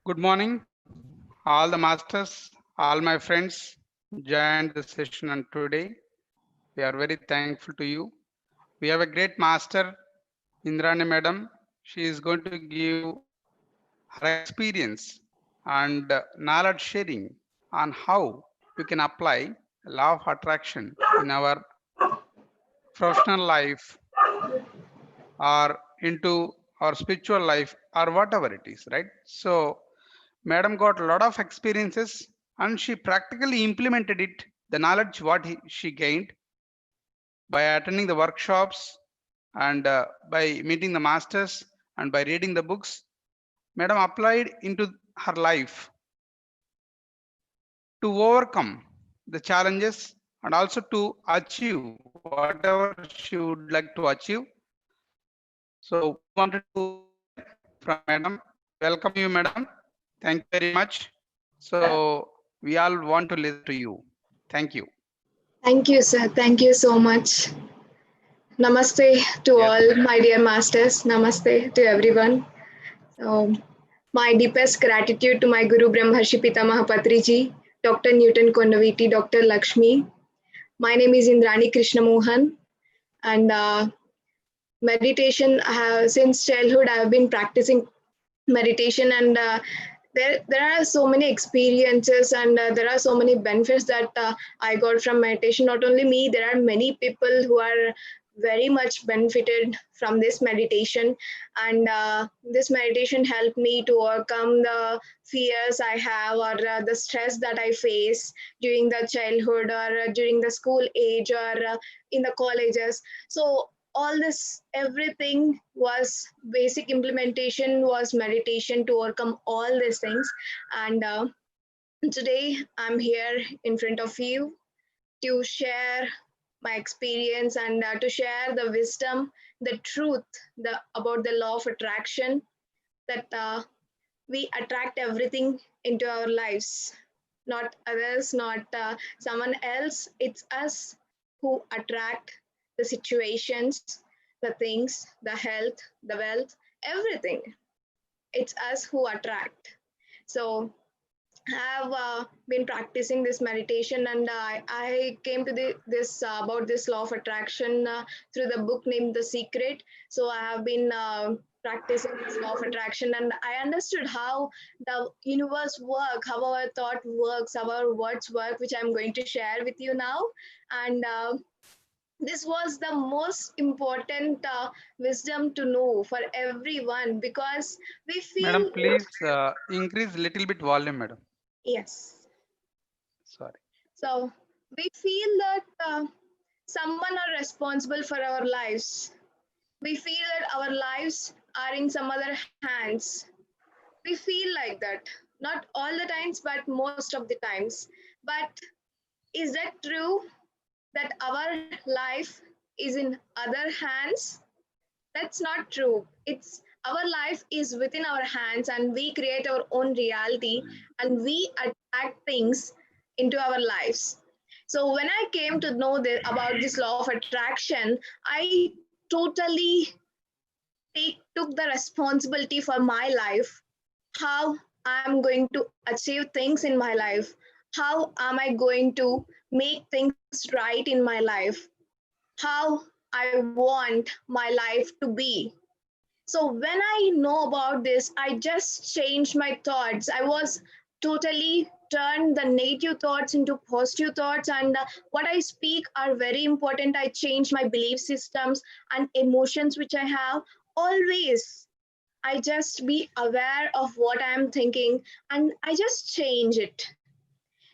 Good morning, all the masters, all my friends joined the session and today. We are very thankful to you. We have a great master, Indrani madam. She is going to give her experience and knowledge sharing on how we can apply law of attraction in our professional life or into our spiritual life or whatever it is, right? So Madam got a lot of experiences and she practically implemented it, the knowledge what she gained by attending the workshops and by meeting the masters and by reading the books. Madam applied into her life to overcome the challenges and also to achieve whatever she would like to achieve. So we wanted to hear from Madam. Welcome you, Madam. Thank you very much. So we all want to listen to you. Thank you. Thank you, sir. Thank you so much. Namaste to Yes. all my dear masters. Namaste to everyone. So, my deepest gratitude to my Guru Brahmarshi Pitamaha Patriji, Dr. Newton Kondaviti, Dr. Lakshmi. My name is Indrani Krishna Mohan, and meditation. Since childhood, I have been practicing meditation, and there are so many experiences and there are so many benefits that I got from meditation. Not only me, there are many people who are very much benefited from this meditation, and this meditation helped me to overcome the fears I have or the stress that I face during the childhood or during the school age or in the colleges. So all this, everything was basic implementation was meditation to overcome all these things. And today I'm here in front of you to share my experience and to share the wisdom, the truth, about the law of attraction, that we attract everything into our lives, not others, not someone else. It's us who attract the situations, the things, the health, the wealth, everything. It's us who attract. So I have been practicing this meditation, and I came to this about this law of attraction through the book named The Secret. So I have been practicing this law of attraction, and I understood how the universe work, how our thought works, how our words work, which I'm going to share with you now. And this was the most important wisdom to know for everyone, because we Madam, feel, please increase little bit volume, madam. yes. Sorry. So we feel that someone are responsible for our lives. We feel that our lives are in some other hands. We feel like that. Not all the times, but most of the times. But is that true that our life is in other hands? That's not true. It's our life is within our hands, and we create our own reality, and we attract things into our lives. So when I came to know about this law of attraction, I totally took the responsibility for my life, how I'm going to achieve things in my life, how am I going to make things right in my life, how I want my life to be. So when I know about this, I just changed my thoughts. I was totally turned the negative thoughts into positive thoughts, and what I speak are very important. I change my belief systems and emotions which I have. Always I just be aware of what I'm thinking, and I just change it.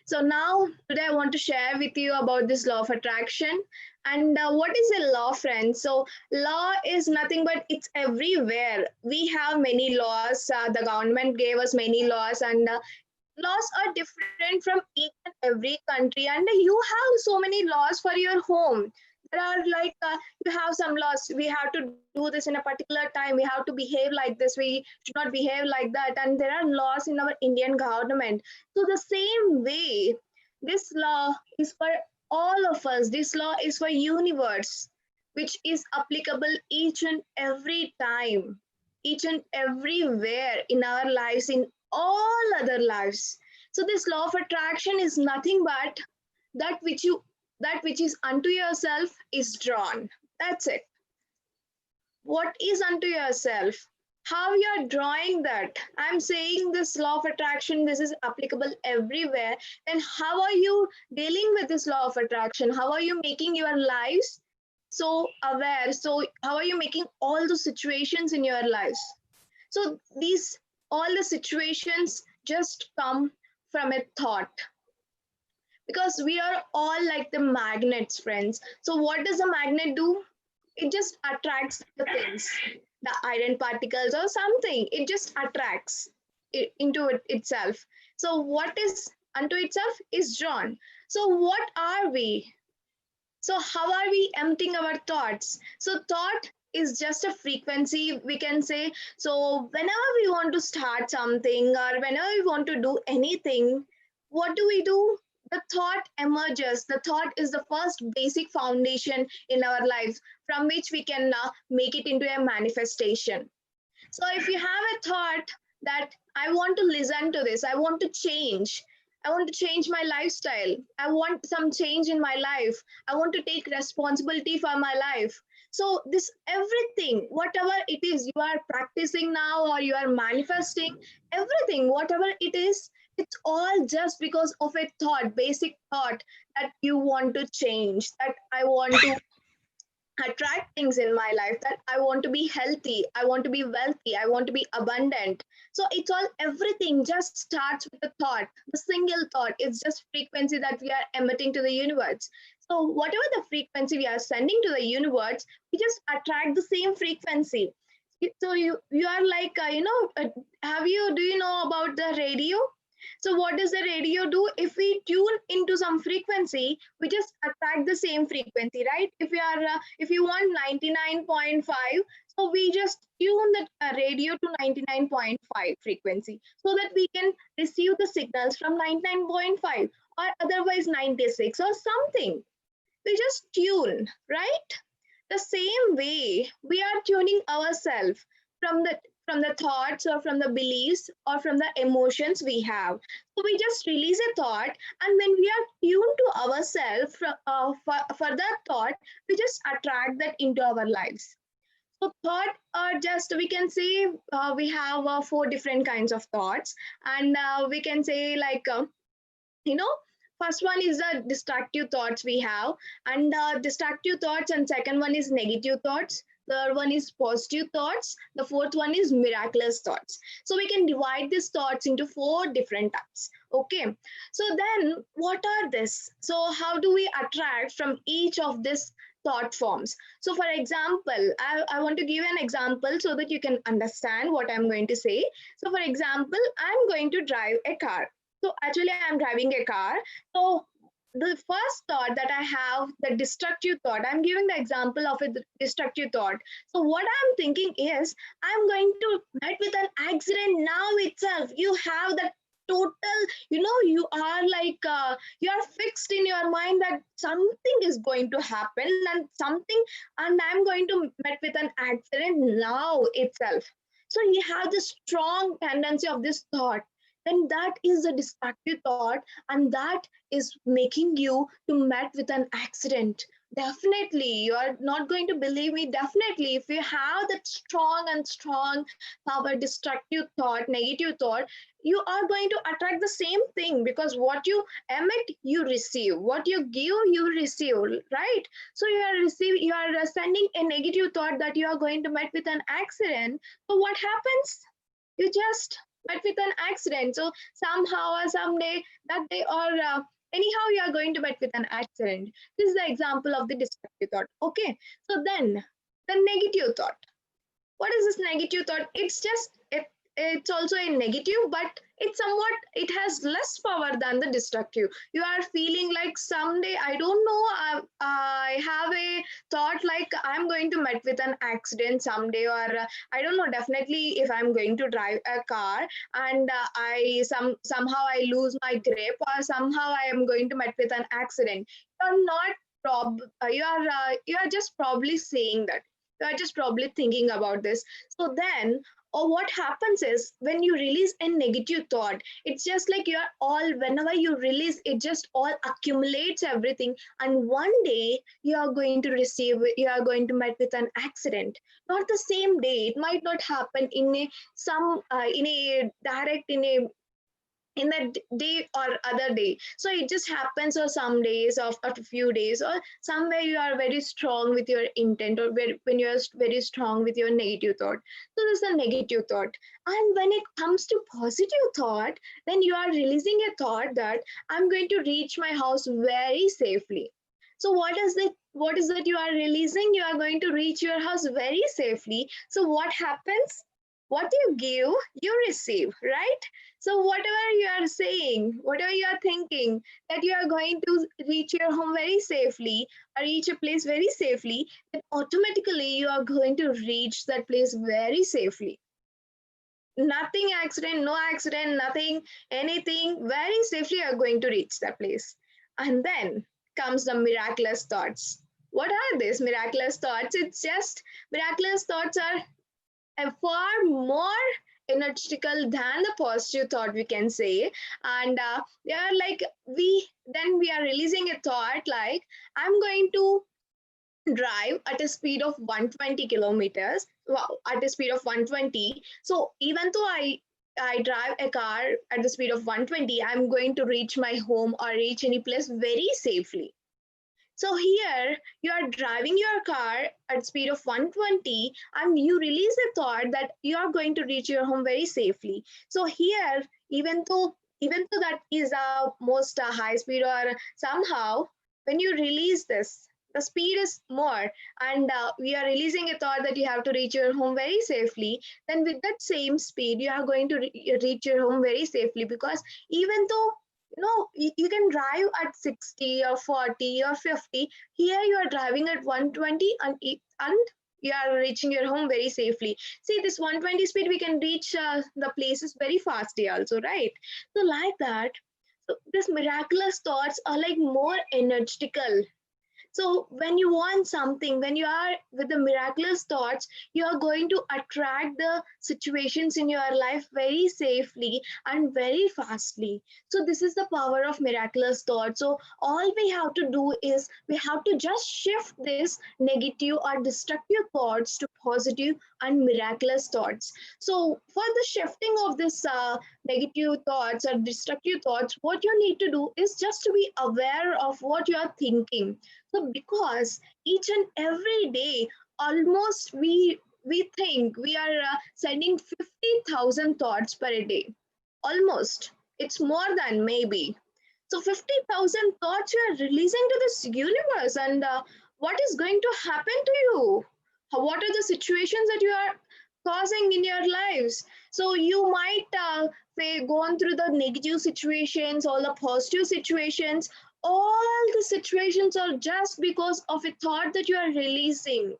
So now today I want to share with you about this law of attraction. And what is a law, friends? So law is nothing but it's everywhere. We have many laws. The government gave us many laws, and laws are different from each and every country. And you have so many laws for your home. There are like you have some laws. We have to do this in a particular time. We have to behave like this. We should not behave like that. And there are laws in our Indian government. So the same way, this law is for all of us. This law is for universe, which is applicable each and every time, each and everywhere in our lives, in all other lives. So this law of attraction is nothing but that which is unto yourself is drawn. That's it. What is unto yourself, how you are drawing that. I'm saying this law of attraction, this is applicable everywhere. Then how are you dealing with this law of attraction? How are you making your lives so aware? So how are you making all the situations in your lives? So these all the situations just come from a thought, because we are all like the magnets, friends. So what does a magnet do? It just attracts the things, the iron particles or something. It just attracts it into it itself. So what is unto itself is drawn. So what are we? So how are we emptying our thoughts? So thought is just a frequency, we can say. So whenever we want to start something or whenever we want to do anything, what do? The thought emerges. The thought is the first basic foundation in our lives from which we can make it into a manifestation. So if you have a thought that I want to listen to this, I want to change my lifestyle, I want some change in my life, I want to take responsibility for my life. So this everything, whatever it is you are practicing now or you are manifesting, everything, whatever it is, it's all just because of a thought, basic thought that you want to change, that I want to attract things in my life, that I want to be healthy, I want to be wealthy, I want to be abundant. So it's all, everything just starts with a thought, the single thought. It's just frequency that we are emitting to the universe. So whatever the frequency we are sending to the universe, we just attract the same frequency. So you are like have you do you know about the radio? So what does the radio do? If we tune into some frequency, we just attract the same frequency, right? If you want 99.5, so we just tune the radio to 99.5 frequency so that we can receive the signals from 99.5 or otherwise 96 or something. We just tune, right? The same way we are tuning ourselves from the thoughts or from the beliefs or from the emotions we have. So we just release a thought, and when we are tuned to ourselves for that thought, we just attract that into our lives. So thought are just, we can say, we have four different kinds of thoughts, and we can say like you know first one is the destructive thoughts we have, and destructive thoughts, and second one is negative thoughts, third one is positive thoughts, the fourth one is miraculous thoughts. So we can divide these thoughts into four different types. Okay, so then what are this? So how do we attract from each of these thought forms? So for example, I want to give an example so that you can understand what I'm going to say. So for example, I'm going to drive a car. So actually, I'm driving a car. So the first thought that I have, the destructive thought, I'm giving the example of a destructive thought. So what I'm thinking is, I'm going to meet with an accident now itself. You have that total, you are like, you are fixed in your mind that something is going to happen and I'm going to meet with an accident now itself. So you have this strong tendency of this thought, then that is a destructive thought, and that is making you to met with an accident. Definitely, you are not going to believe me. Definitely, if you have that strong power destructive thought, negative thought, you are going to attract the same thing, because what you emit you receive, what you give you receive, right? So you are sending a negative thought that you are going to met with an accident. So what happens? You just met with an accident. So somehow or someday, that day or anyhow, you are going to met with an accident. This is the example of the destructive thought. Okay, so then the negative thought. What is this negative thought? It's also a negative, but it has less power than the destructive. You are feeling like someday, I don't know, I have a thought like I'm going to meet with an accident someday, or I don't know, definitely if I'm going to drive a car and somehow I lose my grip, or somehow I am going to meet with an accident. You're not you are just probably saying that, you are just probably thinking about this. So then Or what happens is when you release a negative thought, it's just like you're all, whenever you release it, just all accumulates everything, and one day you are going to receive, you are going to meet with an accident. Not the same day, it might not happen in a some in a direct, in that day or other day. So it just happens, or some days, or after a few days, or somewhere you are very strong with your intent, or when you are very strong with your negative thought. So this is a negative thought. And when it comes to positive thought, then you are releasing a thought that I'm going to reach my house very safely. So what is that you are releasing? You are going to reach your house very safely. So what happens? What you give, you receive, right? So whatever you are saying, whatever you are thinking, that you are going to reach your home very safely or reach a place very safely, then automatically you are going to reach that place very safely. Nothing accident, no accident, nothing, anything, very safely you are going to reach that place. And then comes the miraculous thoughts. What are these miraculous thoughts? It's just miraculous thoughts are far more energetical than the positive thought, we can say. And they are like, we are releasing a thought like, I'm going to drive at a speed of 120 kilometers, at a speed of 120. So even though I drive a car at the speed of 120, I'm going to reach my home or reach any place very safely. So here you are driving your car at speed of 120, and you release a thought that you are going to reach your home very safely. So here, even though that is a most high speed, or somehow when you release this, the speed is more, and we are releasing a thought that you have to reach your home very safely. Then with that same speed, you are going to reach your home very safely, because even though you can drive at 60 or 40 or 50, here you are driving at 120, and you are reaching your home very safely. See, this 120 speed, we can reach the places very fastly also, right? So like that, so this miraculous thoughts are like more energetical. So when you want something, when you are with the miraculous thoughts, you are going to attract the situations in your life very safely and very fastly. So this is the power of miraculous thoughts. So all we have to do is we have to just shift this negative or destructive thoughts to positive and miraculous thoughts. So for the shifting of this negative thoughts or destructive thoughts, what you need to do is just to be aware of what you are thinking. So because each and every day, almost we think we are sending 50,000 thoughts per day. Almost. It's more than maybe. So 50,000 thoughts you are releasing to this universe, and what is going to happen to you? What are the situations that you are causing in your lives? So you might say gone through the negative situations, all the positive situations. All the situations are just because of a thought that you are releasing.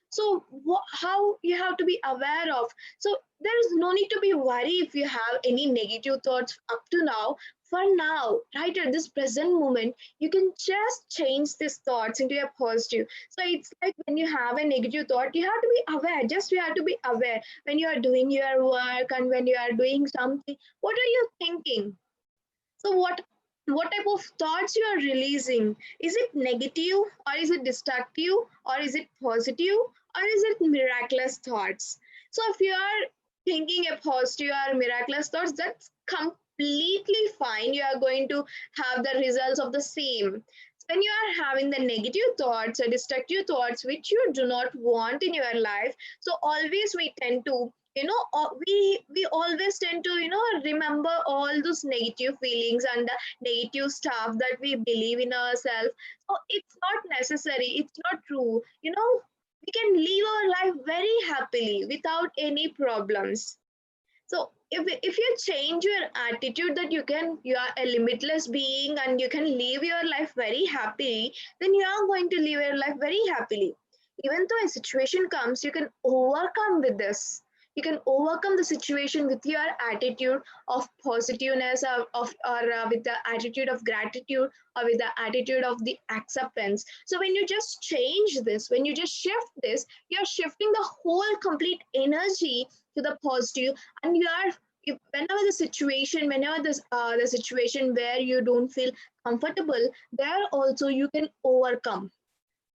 So how you have to be aware of. So there is no need to be worried if you have any negative thoughts up to now. For now, right at this present moment, you can just change these thoughts into a positive. So it's like when you have a negative thought, you have to be aware. Just you have to be aware when you are doing your work and when you are doing something. What are you thinking? So what type of thoughts you are releasing? Is it negative, or is it destructive, or is it positive, or is it miraculous thoughts? So if you are thinking a positive or miraculous thoughts, that's completely fine. You are going to have the results of the same. When you are having the negative thoughts or destructive thoughts which you do not want in your life, so always we tend to, we always tend to, remember all those negative feelings and the negative stuff that we believe in ourselves. So it's not necessary, it's not true. We can live our life very happily without any problems. So if you change your attitude that you are a limitless being and you can live your life very happily, then you are going to live your life very happily. Even though a situation comes, you can overcome with this. You can overcome the situation with your attitude of positiveness, or with the attitude of gratitude, or with the attitude of the acceptance. So when you just change this, when you just shift this, you're shifting the whole complete energy to the positive, and you are, whenever the situation, whenever this the situation where you don't feel comfortable, there also you can overcome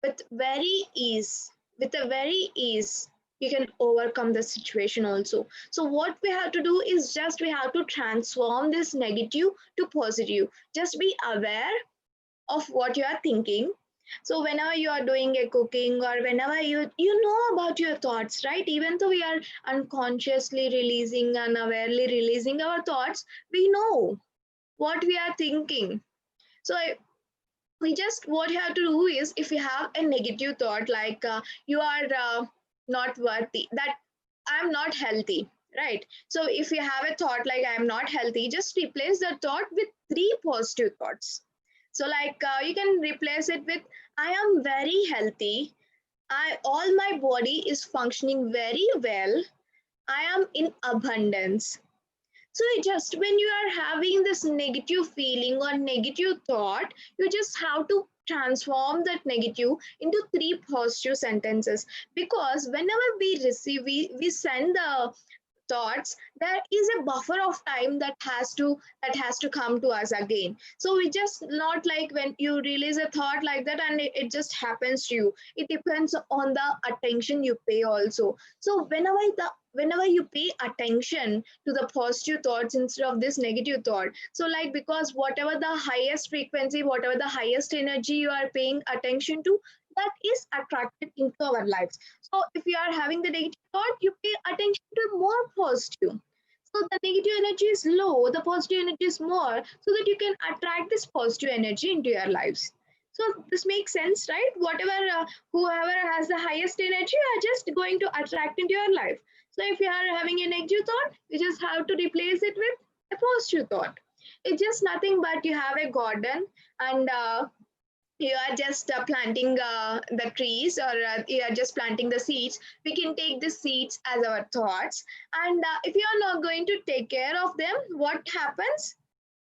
with very ease. With a very ease, you can overcome the situation also. So what we have to do is just we have to transform this negative to positive. Just be aware of what you are thinking. So whenever you are doing a cooking, or whenever you know about your thoughts, right? Even though we are unconsciously releasing, unawarely releasing our thoughts, we know what we are thinking. So we just, what you have to do is, if you have a negative thought like you are not worthy, that I'm not healthy, right? So if you have a thought like I'm not healthy, just replace the thought with three positive thoughts. So like you can replace it with, I am very healthy, I all my body is functioning very well, I am in abundance. So it just, when you are having this negative feeling or negative thought, you just have to transform that negative into three positive sentences. Because whenever we receive, we send the thoughts, there is a buffer of time that has to come to us again. So we just not like when you release a thought like that and it just happens to you. It depends on the attention you pay also. So whenever you pay attention to the positive thoughts instead of this negative thought, so like, because whatever the highest frequency, whatever the highest energy you are paying attention to, that is attracted into our lives. So if you are having the negative thought, you pay attention to more positive. So the negative energy is low, the positive energy is more, so that you can attract this positive energy into your lives. So this makes sense, right? Whatever, whoever has the highest energy are just going to attract into your life. So if you are having a negative thought, you just have to replace it with a positive thought. It's just nothing but you have a garden, and you are just planting the trees, or you are just planting the seeds. We can take the seeds as our thoughts, and if you are not going to take care of them, what happens?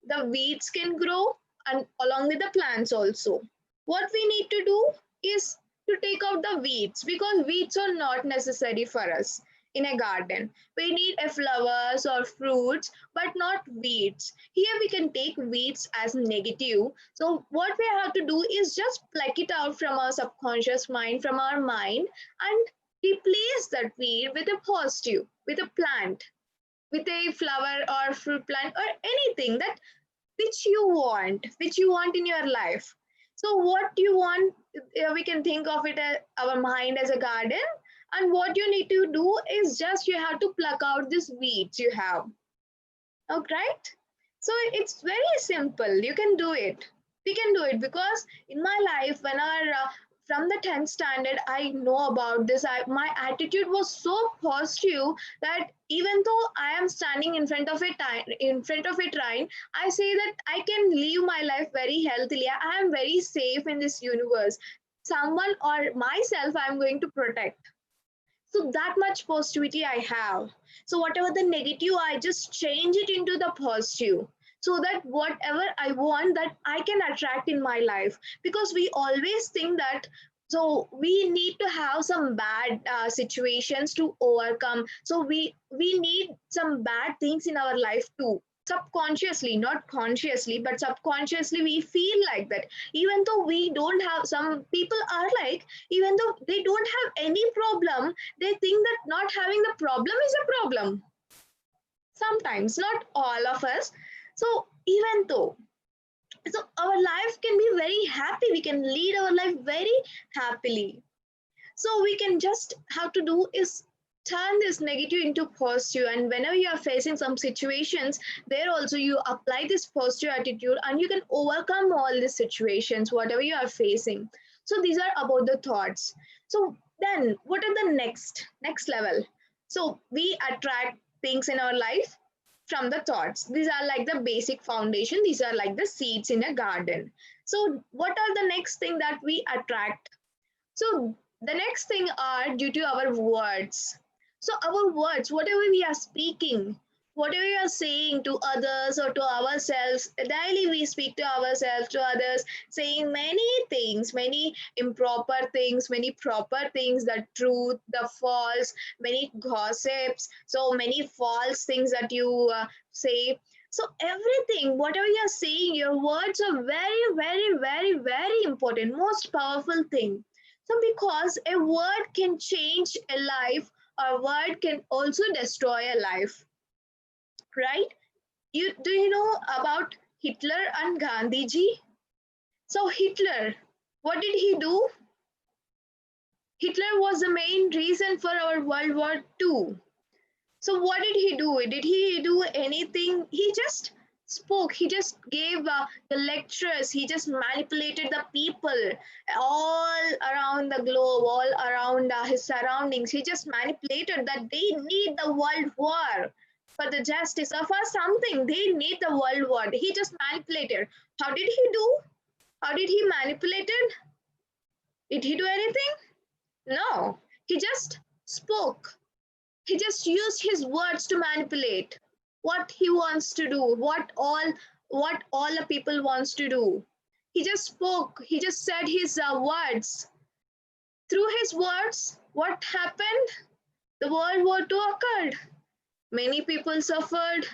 The weeds can grow, and along with the plants also. What we need to do is to take out the weeds, because weeds are not necessary for us in a garden. We need a flowers or fruits, but not weeds. Here we can take weeds as negative. So what we have to do is just pluck it out from our subconscious mind, from our mind, and replace that weed with a positive, with a plant, with a flower or fruit plant, or anything that which you want in your life. So what you want, we can think of it as our mind as a garden, and what you need to do is just you have to pluck out these weeds you have. Okay, right? So it's very simple. You can do it. We can do it, because in my life, when I from the 10th standard, I know about this. My attitude was so positive that even though I am standing in front of a train, I say that I can live my life very healthily. I am very safe in this universe. Someone or myself, I am going to protect. So that much positivity I have. So whatever the negative, I just change it into the positive, so that whatever I want, that I can attract in my life. Because we always think that, so we need to have some bad situations to overcome. So we need some bad things in our life too, subconsciously, not consciously, but subconsciously we feel like that. Even though we don't have, some people are like, even though they don't have any problem, they think that not having the problem is a problem. Sometimes, not all of us. So even though, so our life can be very happy, we can lead our life very happily. So we can just have to do is turn this negative into positive, and whenever you are facing some situations, there also you apply this positive attitude, and you can overcome all these situations whatever you are facing. So these are about the thoughts. So then what are the next level? So we attract things in our life from the thoughts. These are like the basic foundation, these are like the seeds in a garden. So what are the next thing that we attract? So the next thing are due to our words. So our words, whatever we are speaking, whatever we are saying to others or to ourselves, daily we speak to ourselves, to others, saying many things, many improper things, many proper things, the truth, the false, many gossips, so many false things that you say. So everything, whatever you are saying, your words are very, very, very, very important, most powerful thing. So because a word can change a life, a word can also destroy a life, right? You do you know about Hitler and Gandhiji? So Hitler, what did he do? Hitler was the main reason for our World War II. So what did he do? Did he do anything? He just spoke. He just gave the lectures. He just manipulated the people all around the globe, all around his surroundings. He just manipulated that they need the world war for the justice or for something. They need the world war. He just manipulated. How did he do? How did he manipulated? Did he do anything? No. He just spoke. He just used his words to manipulate what he wants to do, what all the people wants to do. He just spoke. He just said his words. Through his words, what happened? The World War II occurred. Many people suffered.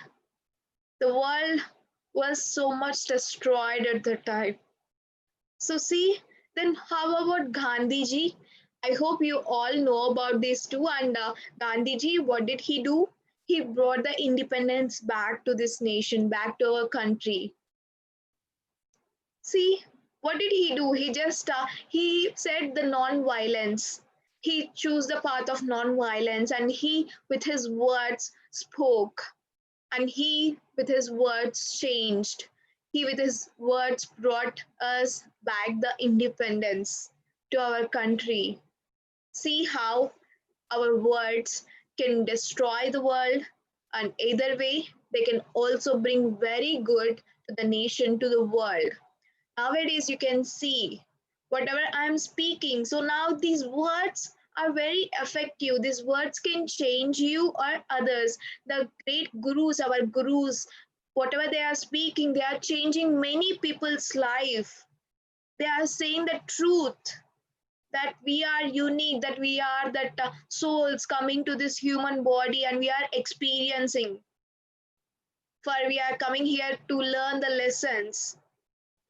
The world was so much destroyed at that time. So see, then how about Gandhiji? I hope you all know about this too. And Gandhiji, what did he do? He brought the independence back to this nation, back to our country. See, what did he do? He just he said the non-violence. He chose the path of non-violence, and he, with his words, spoke, and he, with his words, changed. He, with his words, brought us back the independence to our country. See how our words can destroy the world, and either way, they can also bring very good to the nation, to the world. Nowadays, you can see whatever I'm speaking. So now these words are very effective. These words can change you or others. The great gurus, our gurus, whatever they are speaking, they are changing many people's life. They are saying the truth that we are unique, that we are that souls coming to this human body and we are experiencing. For we are coming here to learn the lessons,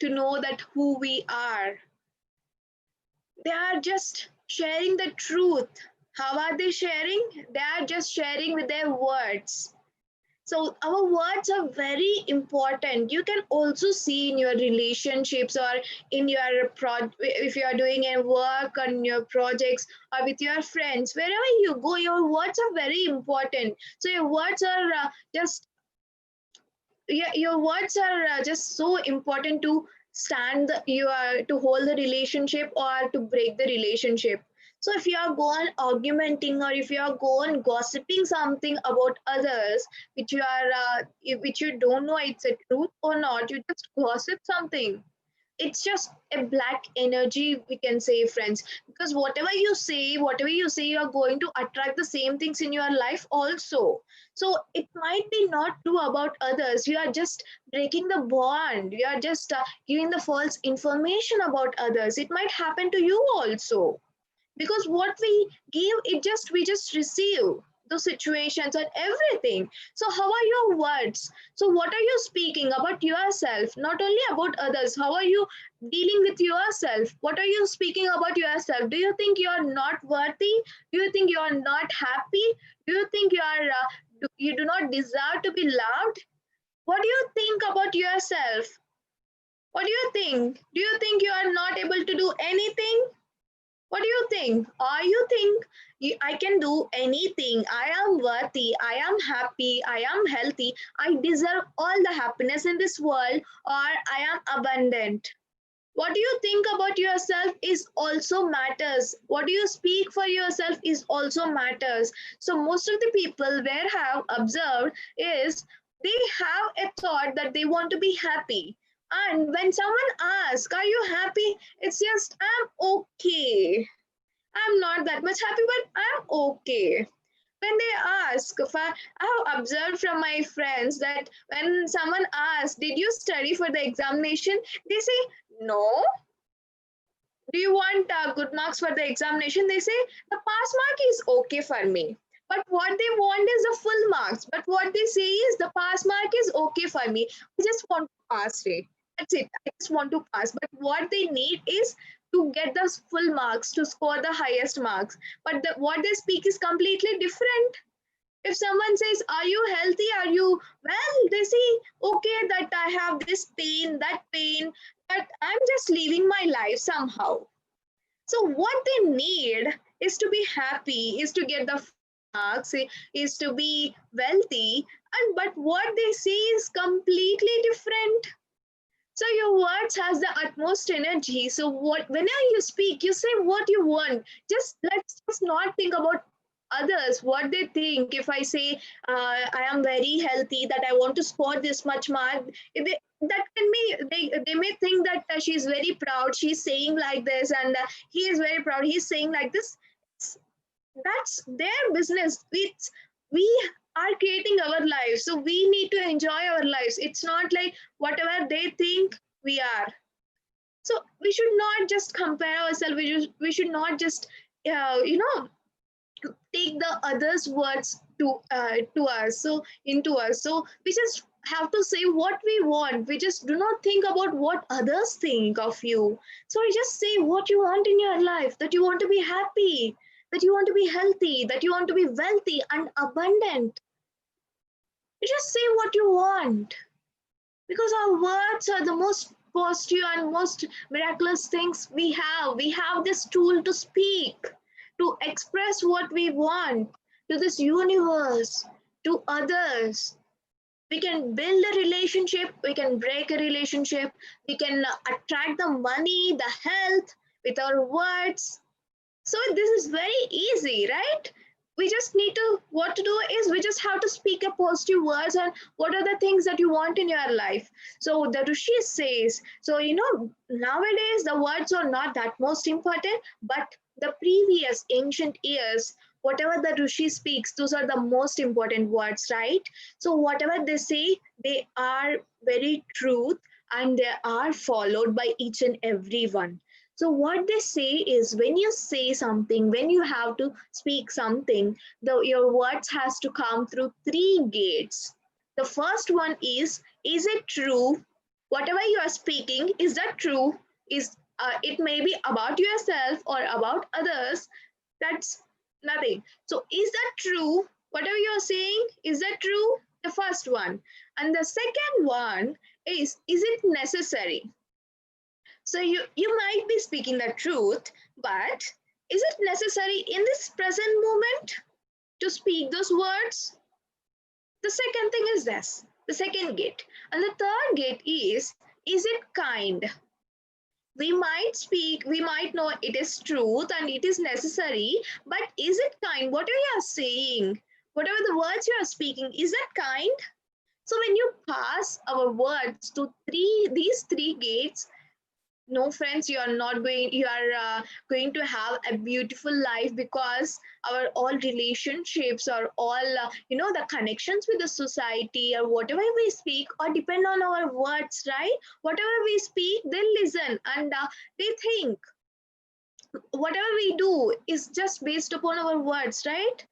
to know that who we are. They are just sharing the truth. How are they sharing? They are just sharing with their words. So our words are very important. You can also see in your relationships or in your if you are doing a work on your projects or with your friends, wherever you go, your words are very important. So your words are just yeah, your words are just so important to stand you are to hold the relationship or to break the relationship. So if you are going argumenting or if you are going gossiping something about others which you are which you don't know it's a truth or not, you just gossip something. It's just a black energy, we can say, friends, because whatever you say you are going to attract the same things in your life also. So it might be not true about others, you are just breaking the bond, you are just giving the false information about others. It might happen to you also, because what we give, it just we just receive the situations and everything. So how are your words? So what are you speaking about yourself, not only about others? How are you dealing with yourself? What are you speaking about yourself? Do you think you are not worthy? Do you think you are not happy? Do you think you are you do not deserve to be loved? What do you think about yourself? What do you think? Do you think you are not able to do anything? What do you think? Or you think I can do anything? I am worthy. I am happy. I am healthy. I deserve all the happiness in this world, or I am abundant. What do you think about yourself is also matters. What do you speak for yourself is also matters. So most of the people where have observed is they have a thought that they want to be happy. And when someone asks, are you happy? It's just, I'm okay. I'm not that much happy, but I'm okay. When they ask, I have observed from my friends that when someone asks, did you study for the examination? They say, no. Do you want good marks for the examination? They say, the pass mark is okay for me. But what they want is the full marks. But what they say is, the pass mark is okay for me. I just want to pass it. That's it. I just want to pass. But what they need is to get the full marks, to score the highest marks. But what they speak is completely different. If someone says, are you healthy, are you well, they say, okay, that I have this pain, that pain, but I'm just living my life somehow. So what they need is to be happy, is to get the full marks, is to be wealthy, and but what they say is completely different. So your words has the utmost energy. So what whenever you speak, you say what you want. Just let's just not think about others, what they think. If I say I am very healthy, that I want to score this much mark, that can be, they may think that she's very proud, she's saying like this, and he is very proud, he's saying like this. That's their business. We are creating our lives, so we need to enjoy our lives. It's not like whatever they think we are. So we should not just compare ourselves. We should not just you know, take the others words to us, so into us. So we just have to say what we want. We just do not think about what others think of you. So you just say what you want in your life, that you want to be happy, that you want to be healthy, that you want to be wealthy and abundant. You just say what you want, because our words are the most positive and most miraculous things we have. We have this tool to speak, to express what we want to this universe, to others. We can build a relationship, we can break a relationship, we can attract the money, the health with our words. So this is very easy, right? We just need to, what to do is we just have to speak a positive words, and what are the things that you want in your life. So the Rishi says, so you know, nowadays the words are not that most important, but the previous ancient years, whatever the Rishi speaks, those are the most important words, right? So whatever they say, they are very truth, and they are followed by each and every one. So what they say is, when you say something, when you have to speak something, your words has to come through three gates. The first one is it true? Whatever you are speaking, is that true? Is it may be about yourself or about others? That's nothing. So is that true? Whatever you are saying, is that true? The first one. And the second one is it necessary? So you might be speaking the truth, but is it necessary in this present moment to speak those words? The second thing is this, the second gate. And the third gate is it kind? We might speak, we might know it is truth and it is necessary, but is it kind? Whatever you are saying, whatever the words you are speaking, is that kind? So when you pass our words to these three gates, no friends, you are not going, you are going to have a beautiful life, because our all relationships are all you know, the connections with the society or whatever we speak or depend on our words, right? Whatever we speak, they listen, and they think. Whatever we do is just based upon our words, right?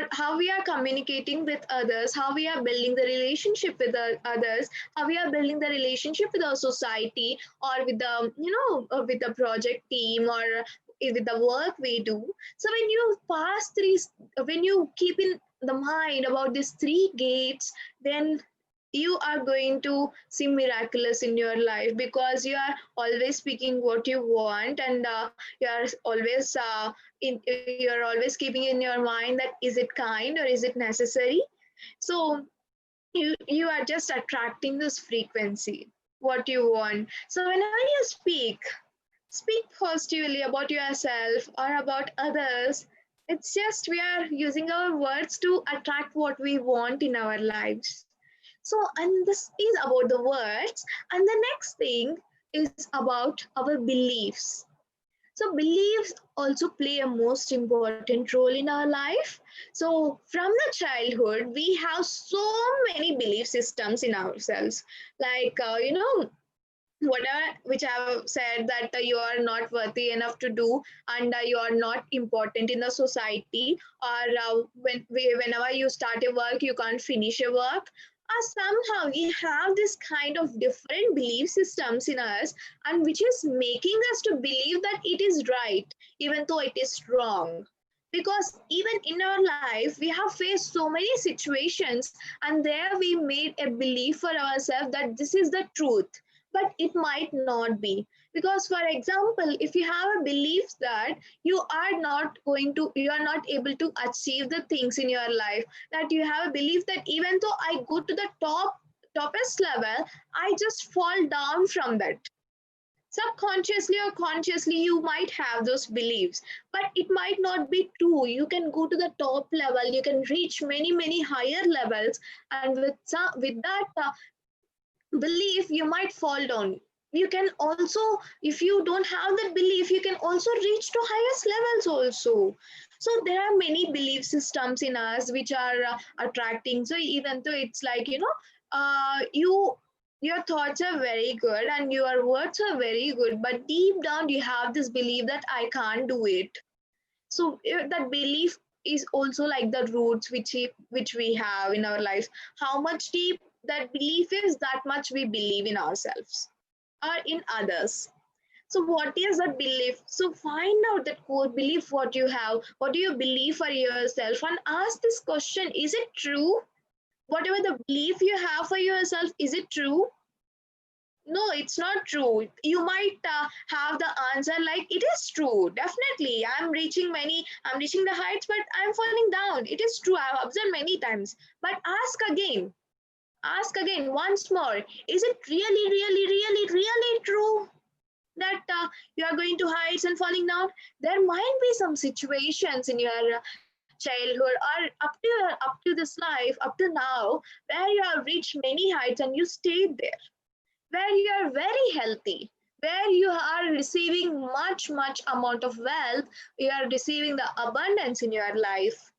How we are communicating with others, how we are building the relationship with the others, how we are building the relationship with our society, or with the, you know, with the project team, or with the work we do. So when you pass three, when you keep in the mind about these three gates, then you are going to see miraculous in your life, because you are always speaking what you want, and you are always you're always keeping in your mind that is it kind or is it necessary. So you are just attracting this frequency, what you want. So whenever you speak positively about yourself or about others. It's just we are using our words to attract what we want in our lives. So, and this is about the words. And the next thing is about our beliefs. So beliefs also play a most important role in our life. So from the childhood, we have so many belief systems in ourselves. Like, whatever which I have said that you are not worthy enough to do, and you are not important in the society, or whenever you start a work you can't finish a work. Somehow we have this kind of different belief systems in us, and which is making us to believe that it is right even though it is wrong. Because even in our life we have faced so many situations, and there we made a belief for ourselves that this is the truth, but it might not be. Because for example, if you have a belief that you are not able to achieve the things in your life, that you have a belief that even though I go to the toppest level, I just fall down from that. Subconsciously or consciously you might have those beliefs, but it might not be true. You can go to the top level, you can reach many higher levels, and with that belief you might fall down. You can also, if you don't have that belief, you can also reach to highest levels also. So there are many belief systems in us which are attracting. So even though it's like, you, your thoughts are very good and your words are very good, but deep down you have this belief that I can't do it. So that belief is also like the roots which we have in our lives. How much deep that belief is, that much we believe in ourselves or in others. So what is that belief? So find out that core belief, what you have, what do you believe for yourself, and ask this question: is it true? Whatever the belief you have for yourself, is it true? No, it's not true. You might have the answer like it is true. Definitely, I'm reaching the heights, but I'm falling down. It is true. I've observed many times. But ask again once more. Is it really true that you are going to heights and falling down? There might be some situations in your childhood or up to this life, up to now, where you have reached many heights and you stayed there, where you are very healthy, where you are receiving much amount of wealth, you are receiving the abundance in your life.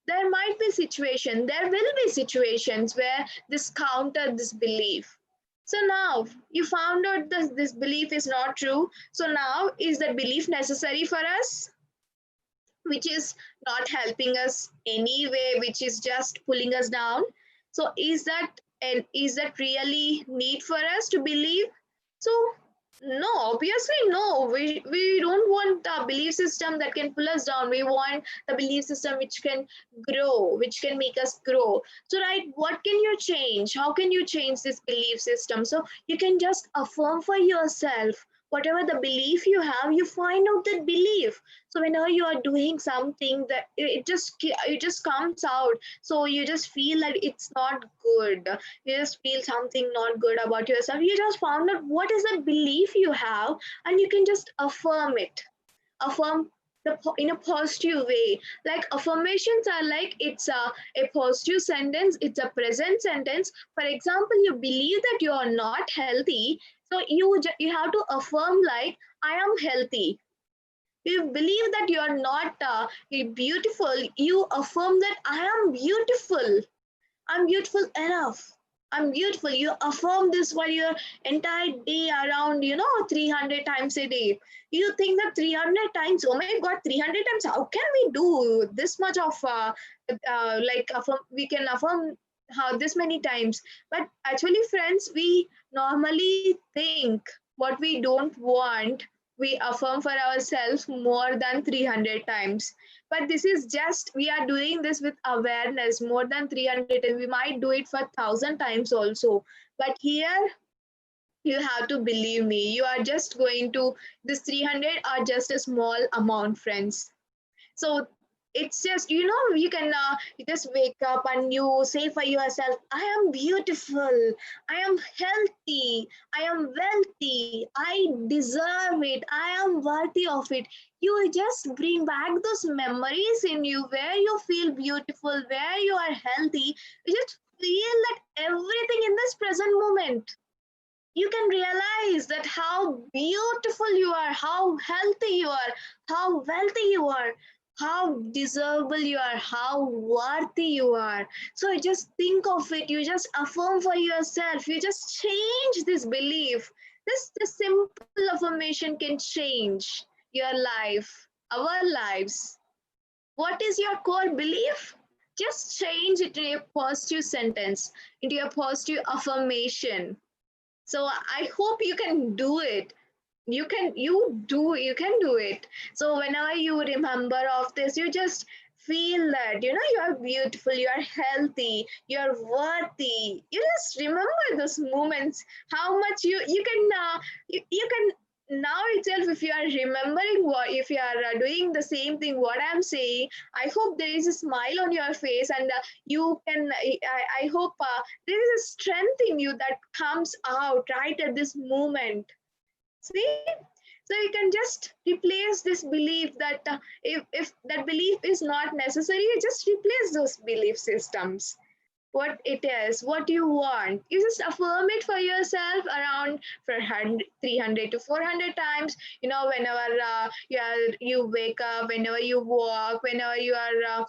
There might be there will be situations where this counter this belief. So now you found out this belief is not true. So now is that belief necessary for us, which is not helping us anyway, which is just pulling us down? So is that really need for us to believe? So no, obviously no. We don't want a belief system that can pull us down. We want the belief system which can grow, which can make us grow. So right, what can you change? How can you change this belief system? So you can just affirm for yourself whatever the belief you have. You find out that belief. So whenever you are doing something that it just comes out, so you just feel that it's not good, you just feel something not good about yourself, you just found out what is the belief you have, and you can just affirm it. Affirm in a positive way. Like affirmations are like, it's a positive sentence, it's a present sentence. For example, you believe that you are not healthy, so you have to affirm like, I am healthy. You believe that you are not beautiful, you affirm that I am beautiful. I'm beautiful enough. I'm beautiful. You affirm this for your entire day around, 300 times a day. You think that 300 times, oh my God, 300 times, how can we do this much of, we can affirm how this many times. But actually, friends, we normally think what we don't want, we affirm for ourselves more than 300 times. But this is just, we are doing this with awareness more than 300, and we might do it for 1,000 times also. But here you have to believe me, you are just going to, this 300 are just a small amount, friends. So it's just, you can you just wake up and you say for yourself, I am beautiful, I am healthy, I am wealthy, I deserve it, I am worthy of it. You just bring back those memories in you where you feel beautiful, where you are healthy. You just feel that everything in this present moment. you can realize that how beautiful you are, how healthy you are, how wealthy you are, how deservable you are, how worthy you are. So just think of it, you just affirm for yourself, you just change this belief. This simple affirmation can change your life, our lives. What is your core belief? Just change it into a positive sentence, into a positive affirmation. So I hope you can do it. You can do it. So whenever you remember of this, you just feel that you are beautiful, you are healthy, you are worthy. You just remember those moments, how much you can you can now itself, if you are remembering, what if you are doing the same thing what I'm saying, I hope there is a smile on your face, and you can I hope there is a strength in you that comes out right at this moment. See, so you can just replace this belief that if that belief is not necessary, you just replace those belief systems. What it is, what you want, you just affirm it for yourself around for 300 to 400 times. Whenever you wake up, whenever you walk, whenever you are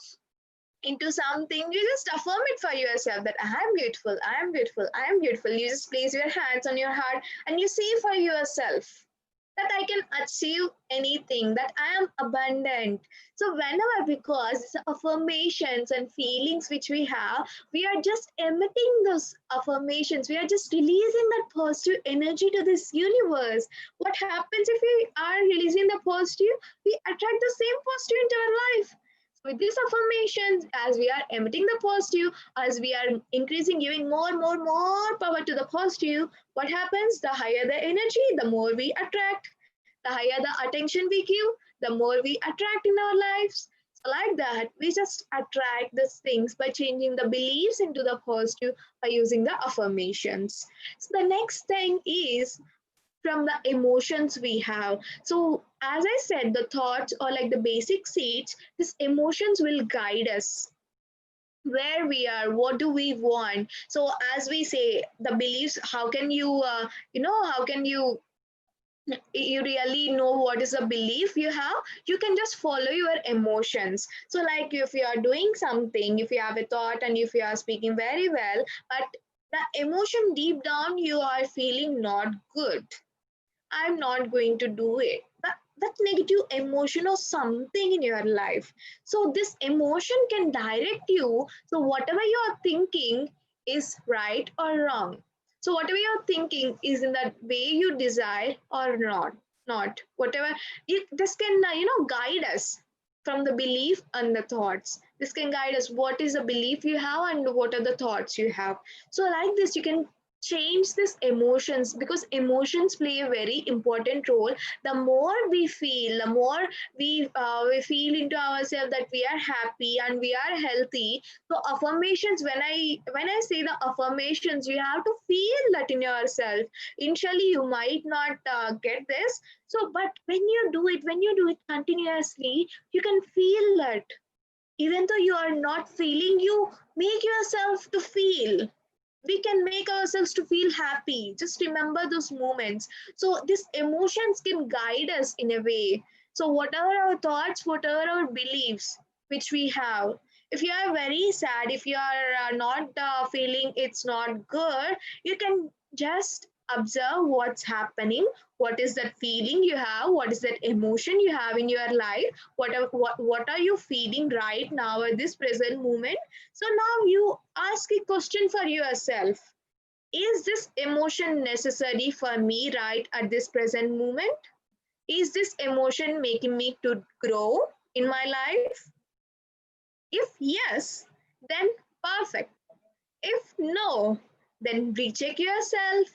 into something, you just affirm it for yourself that I am beautiful, I am beautiful, I am beautiful. You just place your hands on your heart and you say for yourself that I can achieve anything, that I am abundant. So, whenever, because it's affirmations and feelings which we have, we are just emitting those affirmations, we are just releasing that positive energy to this universe. What happens if we are releasing the positive? We attract the same positive into our life. So with these affirmations, as we are emitting the positive, as we are increasing, giving more power to the positive, what happens? The higher the energy, the more we attract. The higher the attention we give, the more we attract in our lives. So like that, we just attract these things by changing the beliefs into the positive by using the affirmations. So the next thing is from the emotions we have. So, as I said, the thoughts or like the basic seeds, these emotions will guide us where we are, what do we want. So, as we say, the beliefs, how can you, how can you really know what is the belief you have? You can just follow your emotions. So like if you are doing something, if you have a thought and if you are speaking very well, but the emotion deep down you are feeling not good, I'm not going to do it. That negative emotion or something in your life. So this emotion can direct you. So whatever you are thinking is right or wrong. So whatever you're thinking is in the way you desire or not. Not whatever this can guide us from the belief and the thoughts. This can guide us what is the belief you have and what are the thoughts you have. So like this, you can change this emotions because emotions play a very important role. The more we feel, the more we feel into ourselves that we are happy and we are healthy. So affirmations, when I say the affirmations, you have to feel that in yourself. Initially you might not get this, so but when you do it continuously, you can feel that even though you are not feeling, you make yourself to feel. We can make ourselves to feel happy. Just remember those moments. So these emotions can guide us in a way. So whatever our thoughts, whatever our beliefs which we have, if you are very sad, if you are not feeling it's not good, you can just observe what's happening. What is that feeling you have? What is that emotion you have in your life? What are you feeling right now at this present moment? So now you ask a question for yourself. Is this emotion necessary for me right at this present moment? Is this emotion making me to grow in my life? If yes, then perfect. If no, then recheck yourself,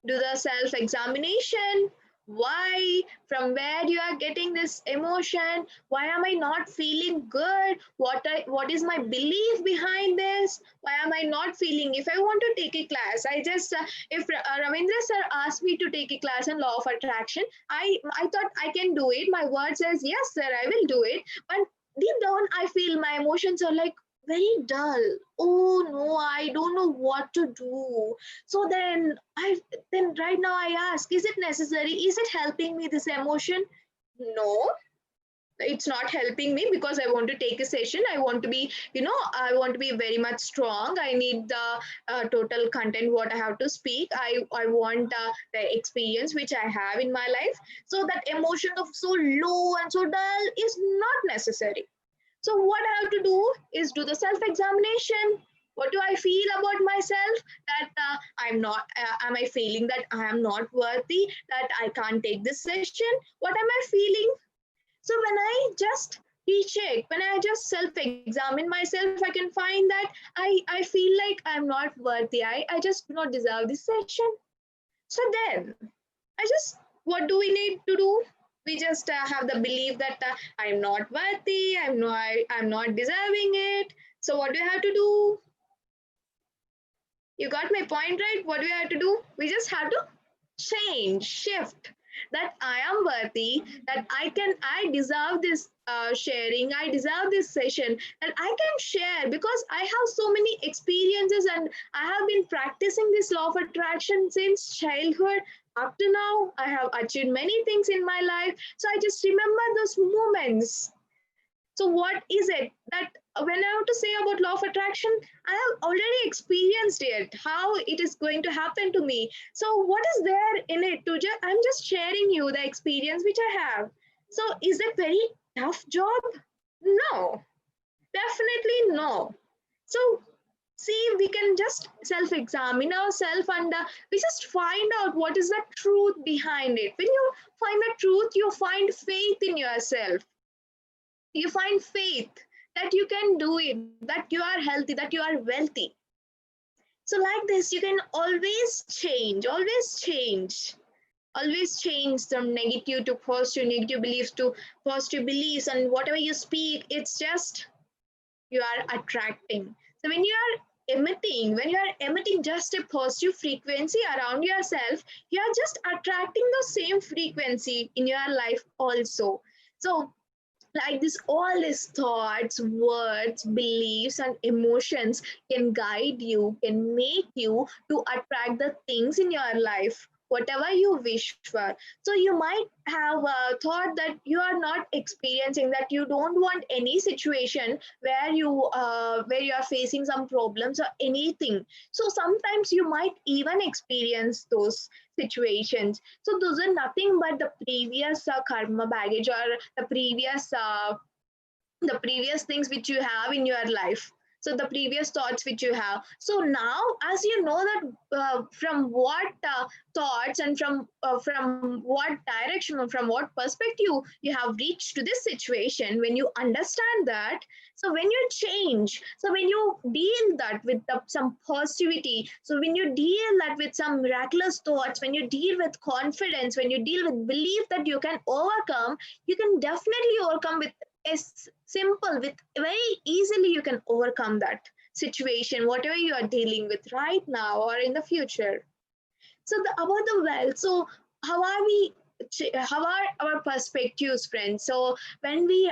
do the self examination. Why, from where you are getting this emotion? Why am I not feeling good? What is my belief behind this? Why am I not feeling? If I want to take a class, I just if Ravindra sir asked me to take a class in law of attraction, I thought I can do it. My word says yes sir, I will do it. But deep down I feel my emotions are like, very dull. Oh no, I don't know what to do. So then right now I ask, is it necessary? Is it helping me, this emotion? No, it's not helping me, because I want to take a session. I want to be, I want to be very much strong. I need the total content what I have to speak. I want the experience which I have in my life. So that emotion of so low and so dull is not necessary. So what I have to do is do the self examination. What do I feel about myself? That I'm not, am I feeling that I am not worthy, that I can't take this session? What am I feeling? So when I just recheck, when I just self-examine myself, I can find that I feel like I'm not worthy. I just do not deserve this session. So then I just, what do we need to do? We just have the belief that I'm not worthy, I'm not deserving it. So what do you have to do? You got my point, right? What do we have to do? We just have to change, shift, that I am worthy, that I deserve this sharing, I deserve this session, that I can share because I have so many experiences and I have been practicing this law of attraction since childhood. Up to now, I have achieved many things in my life. So I just remember those moments. So what is it that when I want to say about law of attraction, I have already experienced it, how it is going to happen to me. So what is there in it to just, I'm just sharing you the experience which I have. So is it very tough job? No, definitely no. So see, we can just self-examine ourselves and we just find out what is the truth behind it. When you find the truth, you find faith in yourself. You find faith that you can do it, that you are healthy, that you are wealthy. So like this, you can always change from negative to positive, negative beliefs to positive beliefs, and whatever you speak, it's just you are attracting. So when you are emitting just a positive frequency around yourself, you are just attracting the same frequency in your life also. So like this, all these thoughts, words, beliefs and emotions can guide you, can make you to attract the things in your life whatever you wish for. So you might have thought that you are not experiencing, that you don't want any situation where you are facing some problems or anything. So sometimes you might even experience those situations. So those are nothing but the previous karma baggage, or the previous things which you have in your life. So the previous thoughts which you have. So now, as you know that from what thoughts and from what direction or from what perspective you have reached to this situation, when you understand that, so when you change, so when you deal that with some positivity, so when you deal that with some miraculous thoughts, when you deal with confidence, when you deal with belief that you can overcome, you can definitely overcome with is simple, with very easily you can overcome that situation whatever you are dealing with right now or in the future. So about the wealth, so how are we, how are our perspectives, friends? So when we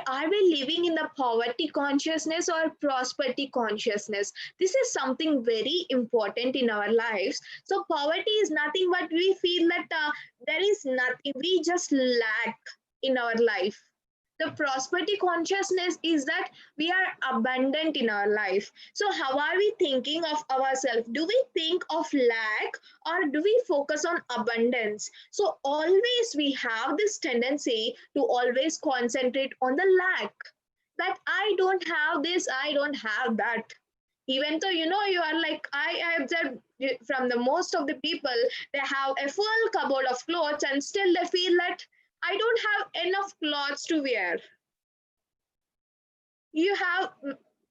living in the poverty consciousness or prosperity consciousness? This is something very important in our lives. So poverty is nothing but we feel that there is nothing, we just lack in our life. The prosperity consciousness is that we are abundant in our life. So how are we thinking of ourselves? Do we think of lack, or do we focus on abundance? So always we have this tendency to always concentrate on the lack, that I don't have this, I don't have that. Even though you are like, I observed from the most of the people, they have a full cupboard of clothes and still they feel that I don't have enough clothes to wear. You have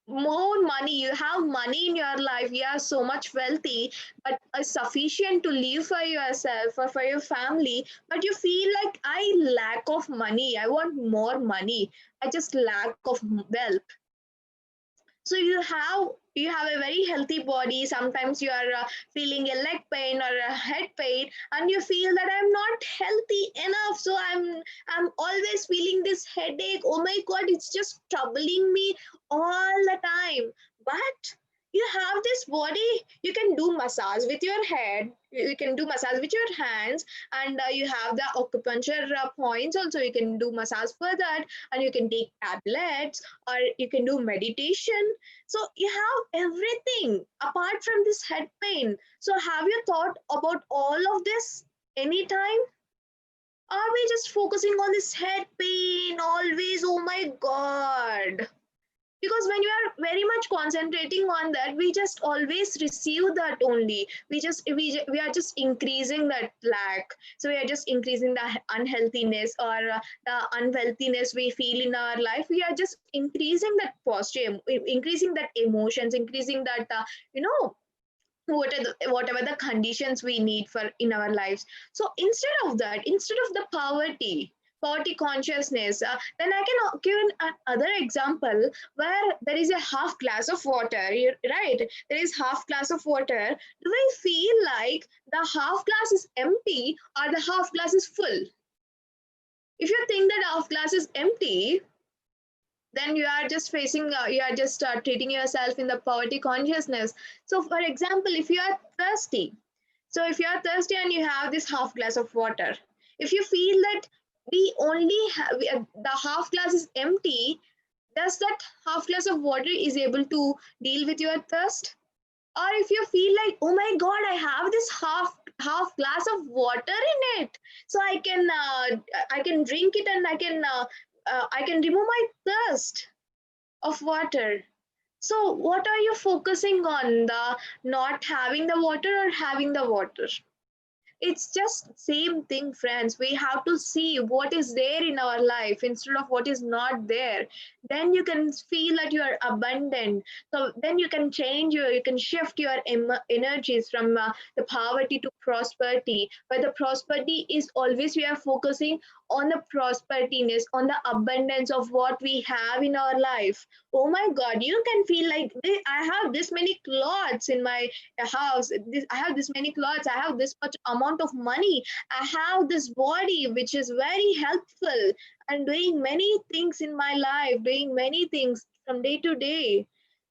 more money, you have money in your life, you are so much wealthy, but sufficient to live for yourself or for your family, but you feel like I lack of money, I want more money, I just lack of wealth. So you have a very healthy body, sometimes you are feeling a leg pain or a head pain, and you feel that I'm not healthy enough, so I'm always feeling this headache, oh my god, it's just troubling me all the time. But you have this body, you can do massage with your head, you can do massage with your hands, and you have the acupuncture points also, you can do massage for that, and you can take tablets, or you can do meditation. So you have everything apart from this head pain. So have you thought about all of this anytime? Are we just focusing on this head pain always? Oh my god. Because when you are very much concentrating on that, we just always receive that only. We are just increasing that lack. So we are just increasing the unhealthiness, or the unwealthiness we feel in our life. We are just increasing that posture, increasing that emotions, increasing that whatever the conditions we need for in our lives. So instead of that, instead of the poverty consciousness, then I can give another example where there is a half glass of water, right? There is half glass of water. Do I feel like the half glass is empty or the half glass is full? If you think that half glass is empty, then you are just you are just treating yourself in the poverty consciousness. So for example, if you are thirsty, so if you are thirsty and you have this half glass of water, if you feel that we only have the half glass is empty, does that half glass of water is able to deal with your thirst? Or if you feel like, oh my god, I have this half glass of water in it, so I can drink it, and I can remove my thirst of water. So what are you focusing on, the not having the water or having the water? It's just same thing, friends. We have to see what is there in our life instead of what is not there. Then you can feel that you are abundant. So then you can change you can shift your energies from the poverty to prosperity. But the prosperity is always, we are focusing on the prosperityness, on the abundance of what we have in our life. Oh my god, you can feel like, I have this many clothes in my house, I have this many clothes, I have this much amount of money, I have this body which is very helpful and doing many things in my life, doing many things from day to day.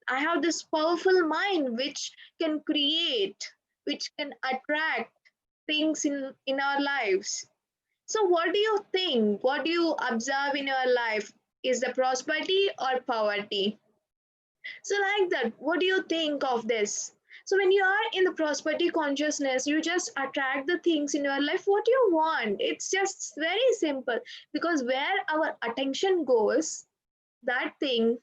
I have this powerful mind which can create, which can attract things in our lives. So what do you think, what do you observe in your life, is the prosperity or poverty? So, like that, what do you think of this? So, when you are in the prosperity consciousness, you just attract the things in your life what you want. It's just very simple, because where our attention goes, that thing,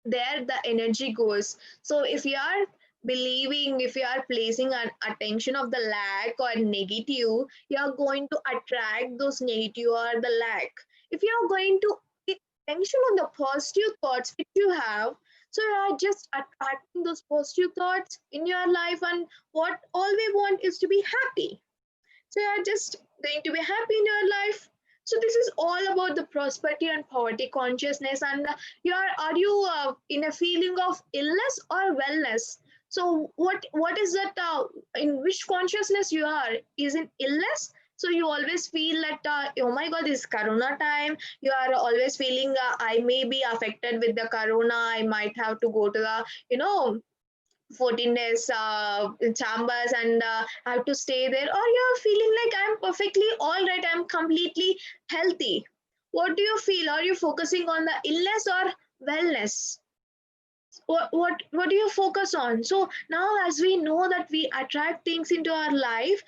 there the energy goes. So, if you are believing, if you are placing an attention of the lack or negative, you are going to attract those negative or the lack. If you are going to pay attention on the positive thoughts which you have, so you are just attracting those positive thoughts in your life, and what all we want is to be happy. So you are just going to be happy in your life. So this is all about the prosperity and poverty consciousness. And you are you in a feeling of illness or wellness? So what is that? In which consciousness you are? Is in illness? So you always feel that, oh my god, this corona time, you are always feeling, I may be affected with the corona, I might have to go to the 14 days chambers, and I have to stay there, or you're feeling like I'm perfectly all right, I'm completely healthy. What do you feel? Are you focusing on the illness or wellness? What do you focus on? So now, as we know that we attract things into our life,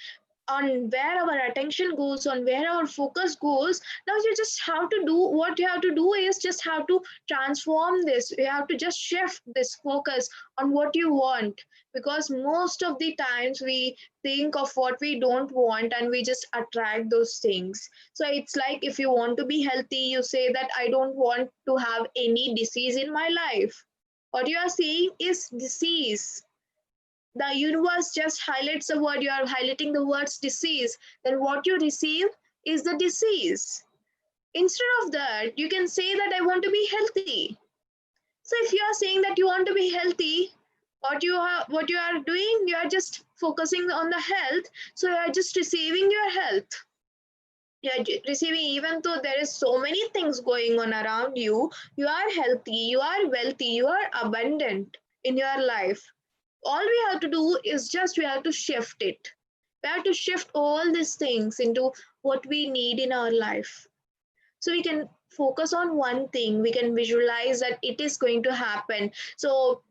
on where our attention goes, on where our focus goes, now you just have to do, what you have to do is just have to transform this, you have to just shift this focus on what you want. Because most of the times we think of what we don't want, and we just attract those things. So it's like, if you want to be healthy, you say that I don't want to have any disease in my life. What you are saying is disease. The universe just highlights the word, you are highlighting the words disease, then what you receive is the disease. Instead of that, you can say that I want to be healthy. So if you are saying that you want to be healthy, what you are doing, you are just focusing on the health. So you are just receiving your health, you are receiving, even though there is so many things going on around you, you are healthy, you are wealthy, you are abundant. in your life. All we have to do is just we have to shift it. We have to shift all these things into what we need in our life. So we can focus on one thing, we can visualize that it is going to happen. So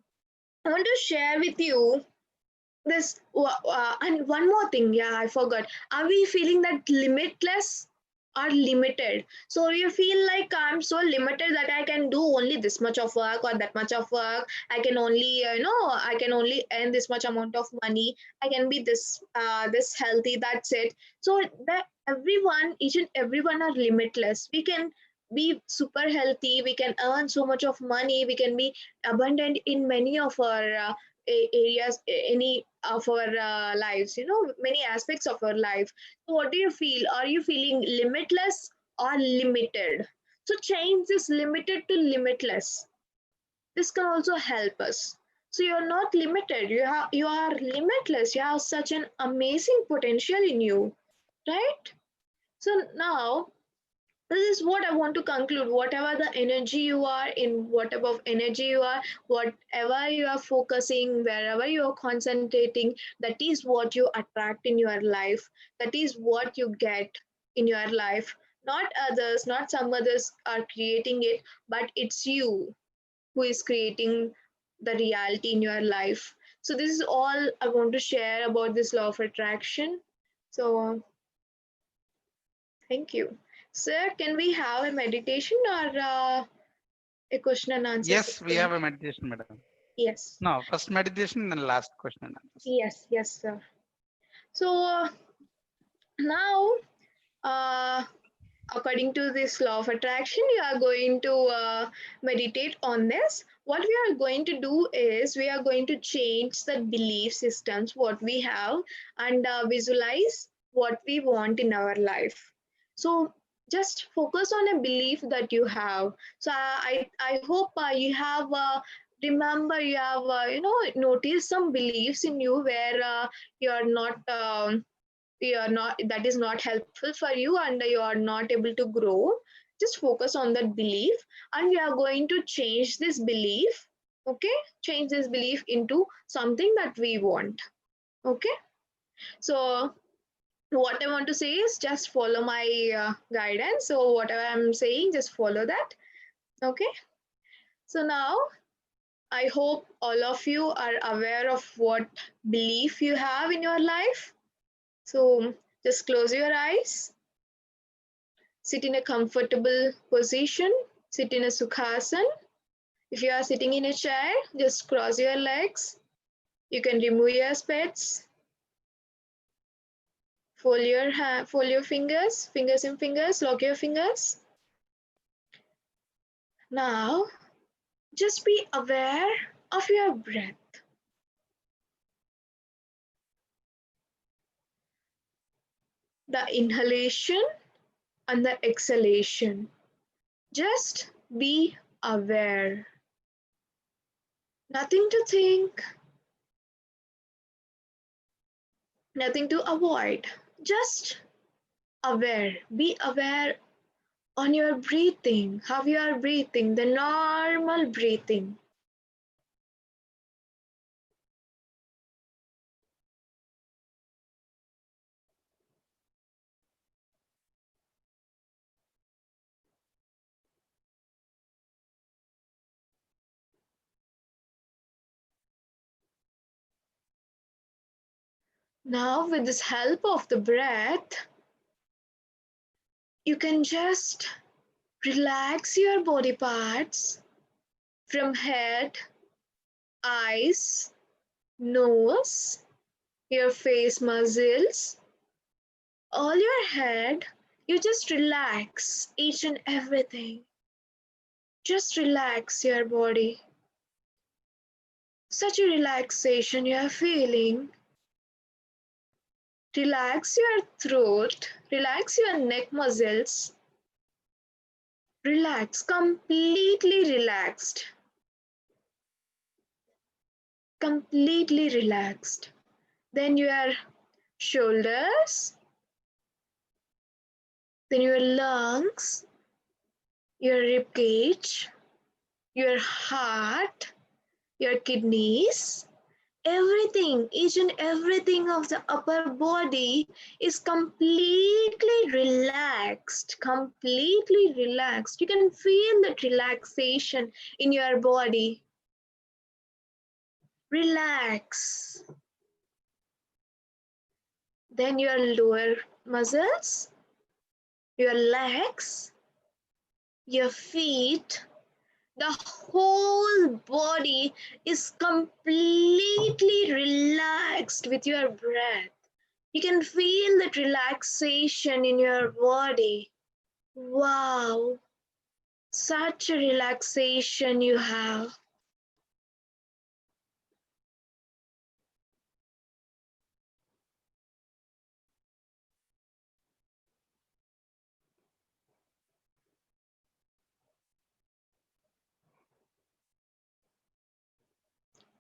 I want to share with you this and one more thing, yeah, I forgot. Are we feeling that limitless or limited? So you feel like I'm so limited that I can do only this much of work or that much of work. I can only I can only earn this much amount of money. I can be this healthy, that's it. So that everyone, each and everyone are limitless. We can be super healthy, we can earn so much of money, we can be abundant in many of our areas, any of our lives, many aspects of our life. So what do you feel? Are you feeling limitless or limited? So change this limited to limitless. This can also help us. So you're not limited, you are limitless, you have such an amazing potential in you, right? So now this is what I want to conclude. Whatever the energy you are in, whatever energy you are, whatever you are focusing, wherever you are concentrating, that is what you attract in your life. That is what you get in your life. Not others, not some others are creating it, but it's you who is creating the reality in your life. So, this is all I want to share about this law of attraction. So, thank you. Sir, can we have a meditation or a question and answer Yes, we have session? a meditation, madam. Yes, No, first meditation, then last question and answers. yes, sir. So now, uh, according to this law of attraction, you are going to meditate on this. What we are going to do is we are going to change the belief systems, what we have, and visualize what we want in our life. So just focus on a belief that you have. So I hope you have. Remember, you have noticed some beliefs in you where you are not, that is not helpful for you and you are not able to grow. Just focus on that belief and we are going to change this belief. Okay, change this belief into something that we want. Okay, so what I want to say is just follow my guidance. So whatever I'm saying, just follow that. Okay, so now I hope all of you are aware of what belief you have in your life. So just close your eyes. Sit in a comfortable position. Sit in a sukhasana. If you are sitting in a chair, just cross your legs. You can remove your spets. Fold your fingers, fingers and fingers, lock your fingers. Now, just be aware of your breath. The inhalation and the exhalation. Just be aware. Nothing to think, nothing to avoid. Just aware. Be aware on your breathing, how you are breathing, the normal breathing. Now, with this help of the breath, you can just relax your body parts from head, eyes, nose, your face muscles, all your head. You just relax each and everything. Just relax your body. Such a relaxation you are feeling. Relax your throat, relax your neck muscles. Relax, completely relaxed. Completely relaxed. Then your shoulders, then your lungs, your rib cage, your heart, your kidneys, everything, each and everything of the upper body is completely relaxed, completely relaxed. You can feel that relaxation in your body. Relax. Then your lower muscles, your legs, your feet, the whole body is completely relaxed with your breath. You can feel that relaxation in your body. Wow, such a relaxation you have.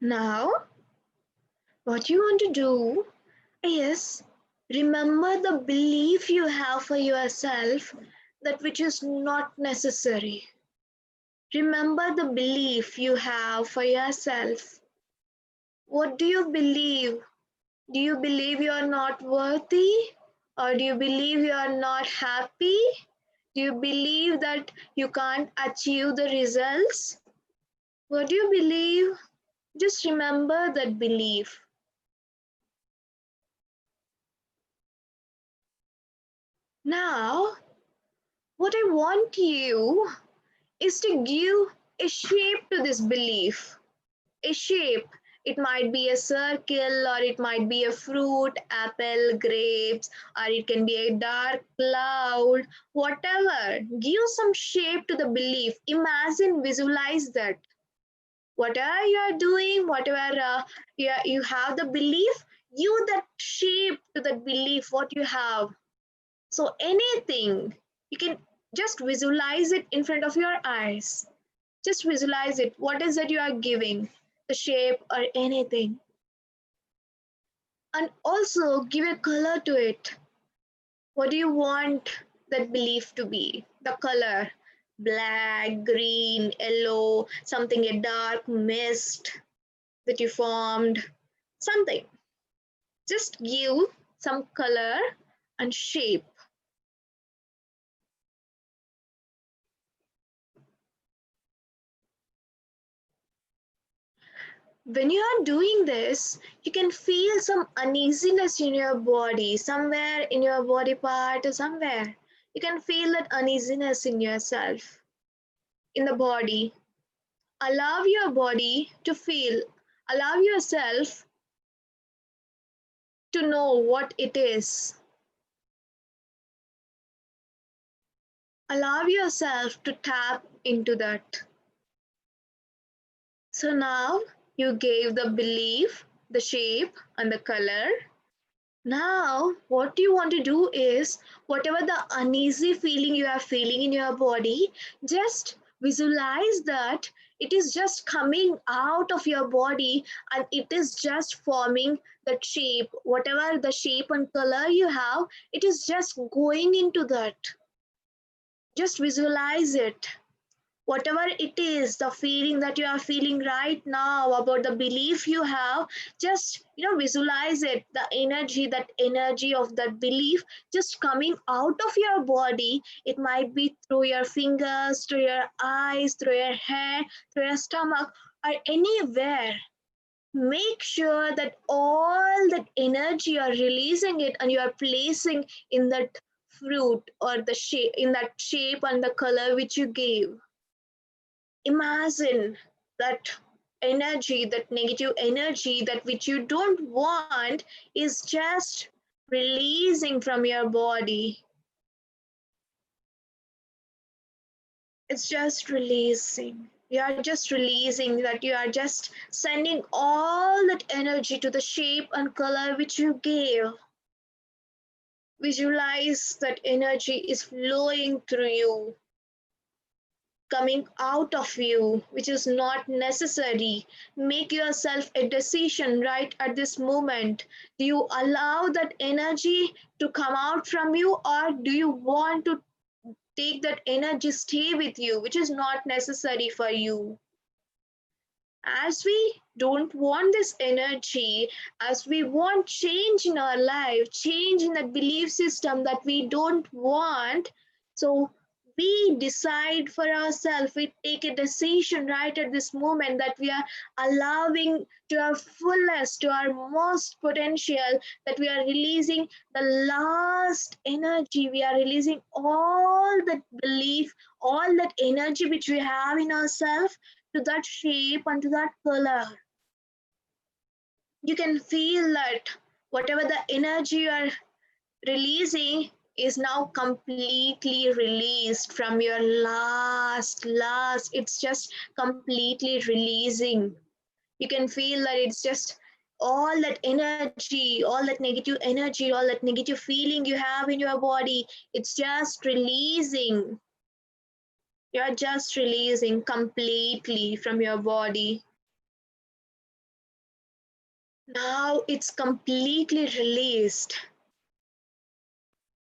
Now, what you want to do is remember the belief you have for yourself, that which is not necessary. Remember the belief you have for yourself. What do you believe? Do you believe you are not worthy? Or do you believe you are not happy? Do you believe that you can't achieve the results? What do you believe? Just remember that belief. Now, what I want you is to give a shape to this belief. A shape. It might be a circle, or it might be a fruit, apple, grapes, or it can be a dark cloud, whatever. Give some shape to the belief. Imagine, visualize that. Whatever you are doing, whatever you have the belief, give that shape to that belief, what you have. So anything, you can just visualize it in front of your eyes. Just visualize it. What is it you are giving? The shape or anything. And also give a color to it. What do you want that belief to be? The color. Black, green, yellow, something a dark mist that you formed. Something. Just give some color and shape. When you are doing this, you can feel some uneasiness in your body, somewhere in your body part or somewhere. You can feel that uneasiness in yourself, in the body. Allow your body to feel, allow yourself to know what it is. Allow yourself to tap into that. So now you gave the belief, the shape, and the color. Now, what you want to do is, whatever the uneasy feeling you are feeling in your body, just visualize that it is just coming out of your body and it is just forming that shape. Whatever the shape and color you have, it is just going into that. Just visualize it. Whatever it is, the feeling that you are feeling right now about the belief you have, just visualize it, the energy, that energy of that belief just coming out of your body. It might be through your fingers, through your eyes, through your hair, through your stomach, or anywhere. Make sure that all that energy you are releasing it and you are placing in that fruit or the shape, in that shape and the color which you gave. Imagine that energy, that negative energy, that which you don't want, is just releasing from your body. It's just releasing. You are just releasing that, you are just sending all that energy to the shape and color which you gave. Visualize that energy is flowing through you, coming out of you, which is not necessary. Make yourself a decision right at this moment. Do you allow that energy to come out from you, or do you want to take that energy, stay with you, which is not necessary for you? As we don't want this energy, as we want change in our life, change in that belief system that we don't want, so we decide for ourselves, we take a decision right at this moment that we are allowing to our fullest, to our most potential, that we are releasing the last energy, we are releasing all that belief, all that energy which we have in ourselves to that shape and to that color. You can feel that whatever the energy you are releasing is now completely released from your last. It's just completely releasing. You can feel that it's just all that energy, all that negative energy, all that negative feeling you have in your body, it's just releasing. You're just releasing completely from your body. Now it's completely released.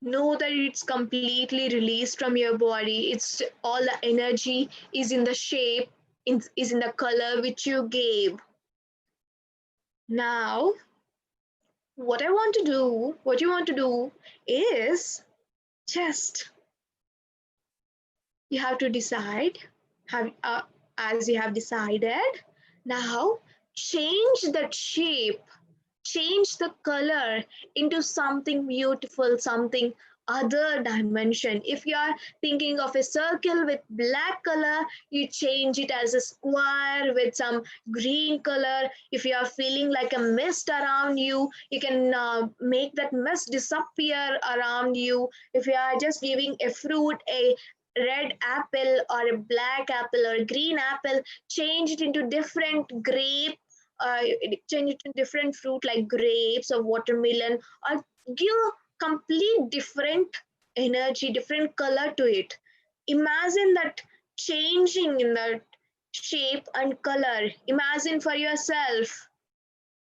Know that it's completely released from your body. It's all the energy is in the shape, is in the color which you gave. Now, what you want to do is just you have to decide. Have as you have decided, now change that shape, change the color into something beautiful, something other dimension. If you are thinking of a circle with black color, you change it as a square with some green color. If you are feeling like a mist around you, you can make that mist disappear around you. If you are just giving a fruit a red apple or a black apple or a green apple, change it into different grape, change it to different fruit like grapes or watermelon, or give complete different energy, different color to it. Imagine that changing in the shape and color. Imagine for yourself.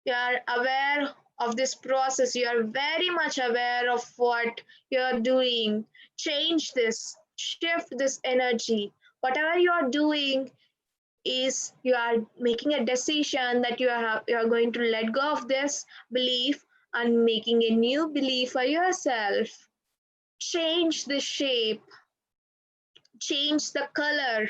You are aware of this process. You are very much aware of what you are doing. Change this, shift this energy. Whatever you are doing, is you are making a decision that you are going to let go of this belief and making a new belief for yourself. Change the shape, change the color.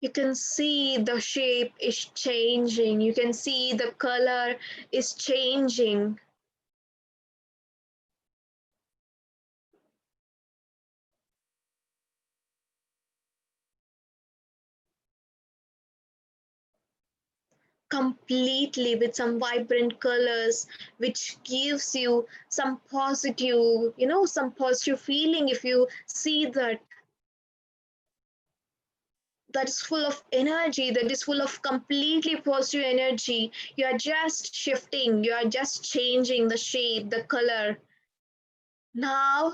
You can see the shape is changing, you can see the color is changing. Completely with some vibrant colors which gives you some positive, some positive feeling. If you see that is full of energy, that is full of completely positive energy, you are just shifting, you are just changing the shape, the color. Now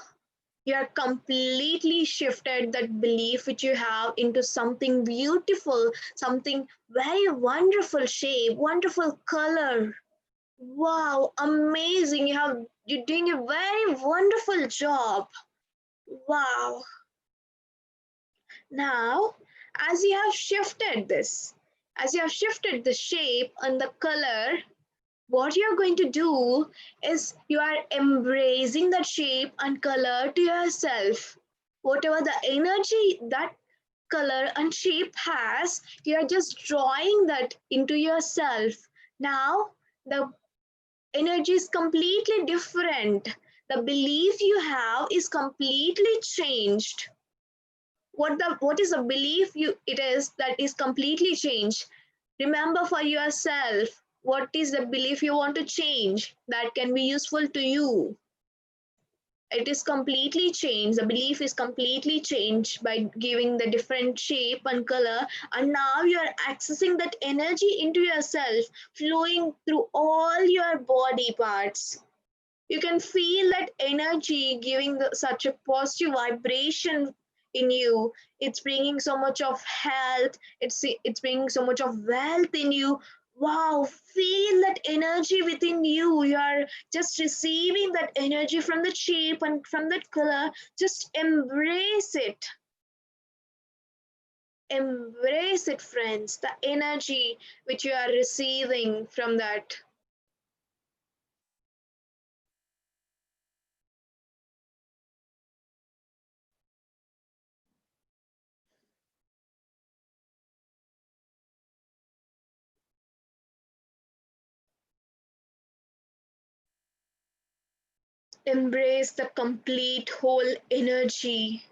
you are completely shifted that belief which you have into something beautiful, something very wonderful shape, wonderful color. Wow, amazing. You're doing a very wonderful job. Wow. Now, as you have shifted this, as you have shifted the shape and the color, what you're going to do is you are embracing that shape and color to yourself. Whatever the energy that color and shape has, you're just drawing that into yourself. Now, the energy is completely different. The belief you have is completely changed. What is the belief it is that is completely changed? Remember for yourself what is the belief you want to change that can be useful to you. It is completely changed, the belief is completely changed by giving the different shape and color, and now you are accessing that energy into yourself, flowing through all your body parts. You can feel that energy giving such a positive vibration in you. It's bringing so much of health, it's bringing so much of wealth in you. Wow, feel that energy within you. You are just receiving that energy from the shape and from that color. Just embrace it. Embrace it, friends. The energy which you are receiving from that. Embrace the complete whole energy.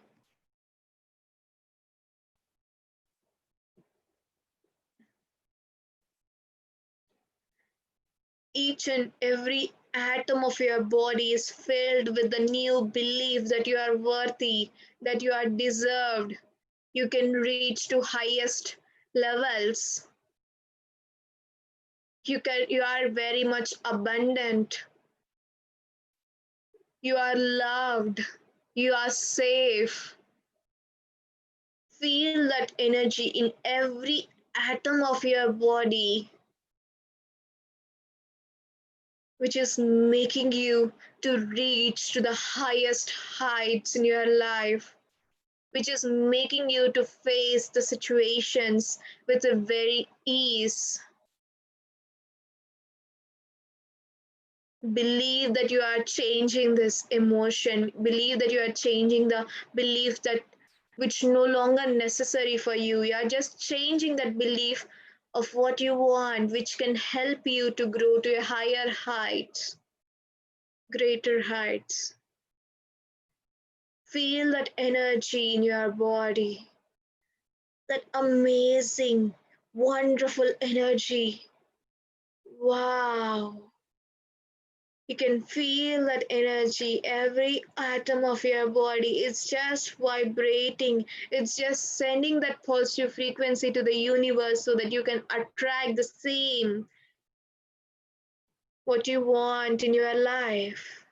Each and every atom of your body is filled with the new belief that you are worthy, that you are deserved, you can reach to highest levels. You are very much abundant. You are loved. You are safe. Feel that energy in every atom of your body, which is making you to reach to the highest heights in your life, which is making you to face the situations with a very ease. Believe that you are changing this emotion. Believe that you are changing the belief that which no longer necessary for you. You are just changing that belief of what you want, which can help you to grow to a higher heights, greater heights. Feel that energy in your body, that amazing, wonderful energy. Wow. You can feel that energy. Every atom of your body is just vibrating. It's just sending that positive frequency to the universe so that you can attract the same what you want in your life.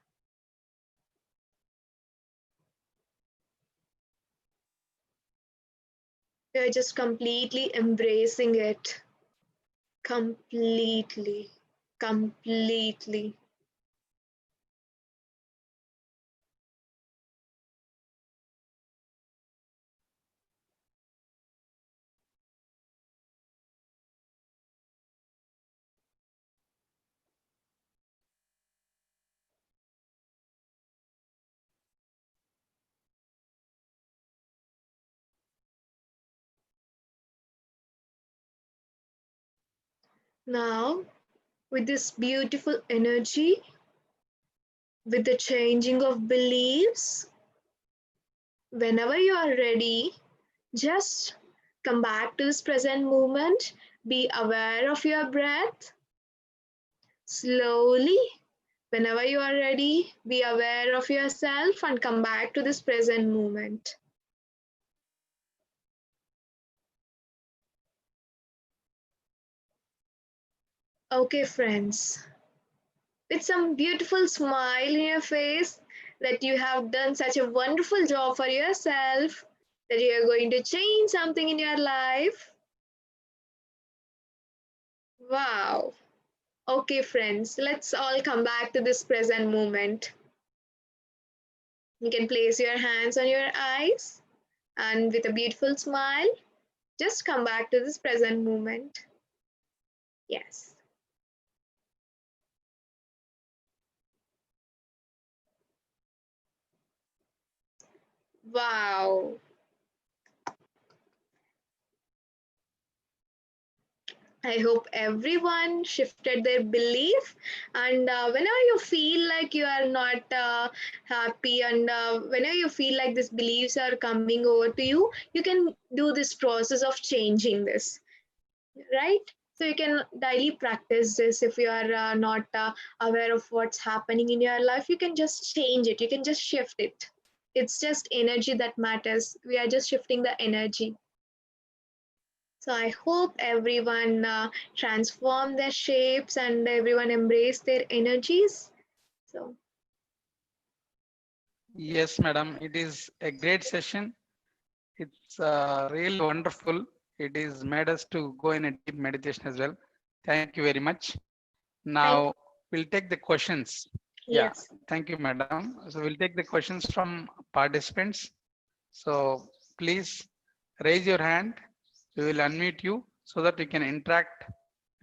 You're just completely embracing it. Completely. Completely. Now, with this beautiful energy, with the changing of beliefs, whenever you are ready, just come back to this present moment. Be aware of your breath. Slowly, whenever you are ready, be aware of yourself and come back to this present moment. Okay, friends, with some beautiful smile in your face that you have done such a wonderful job for yourself, that you are going to change something in your life. Wow. Okay, friends, let's all come back to this present moment. You can place your hands on your eyes and with a beautiful smile, just come back to this present moment. Yes. Wow. I hope everyone shifted their belief. And whenever you feel like you are not happy, and whenever you feel like these beliefs are coming over to you, you can do this process of changing this, right? So you can daily practice this. If you are not aware of what's happening in your life, you can just change it, you can just shift it. It's just energy that matters. We are just shifting the energy. So I hope everyone transform their shapes and everyone embrace their energies. So Yes, madam. It is a great session. It's really wonderful. It is made us to go in a deep meditation as well. Thank you very much. Now we'll take the questions. Yeah, Yes. thank you, madam. So we'll take the questions from participants. So please raise your hand. We will unmute you so that you can interact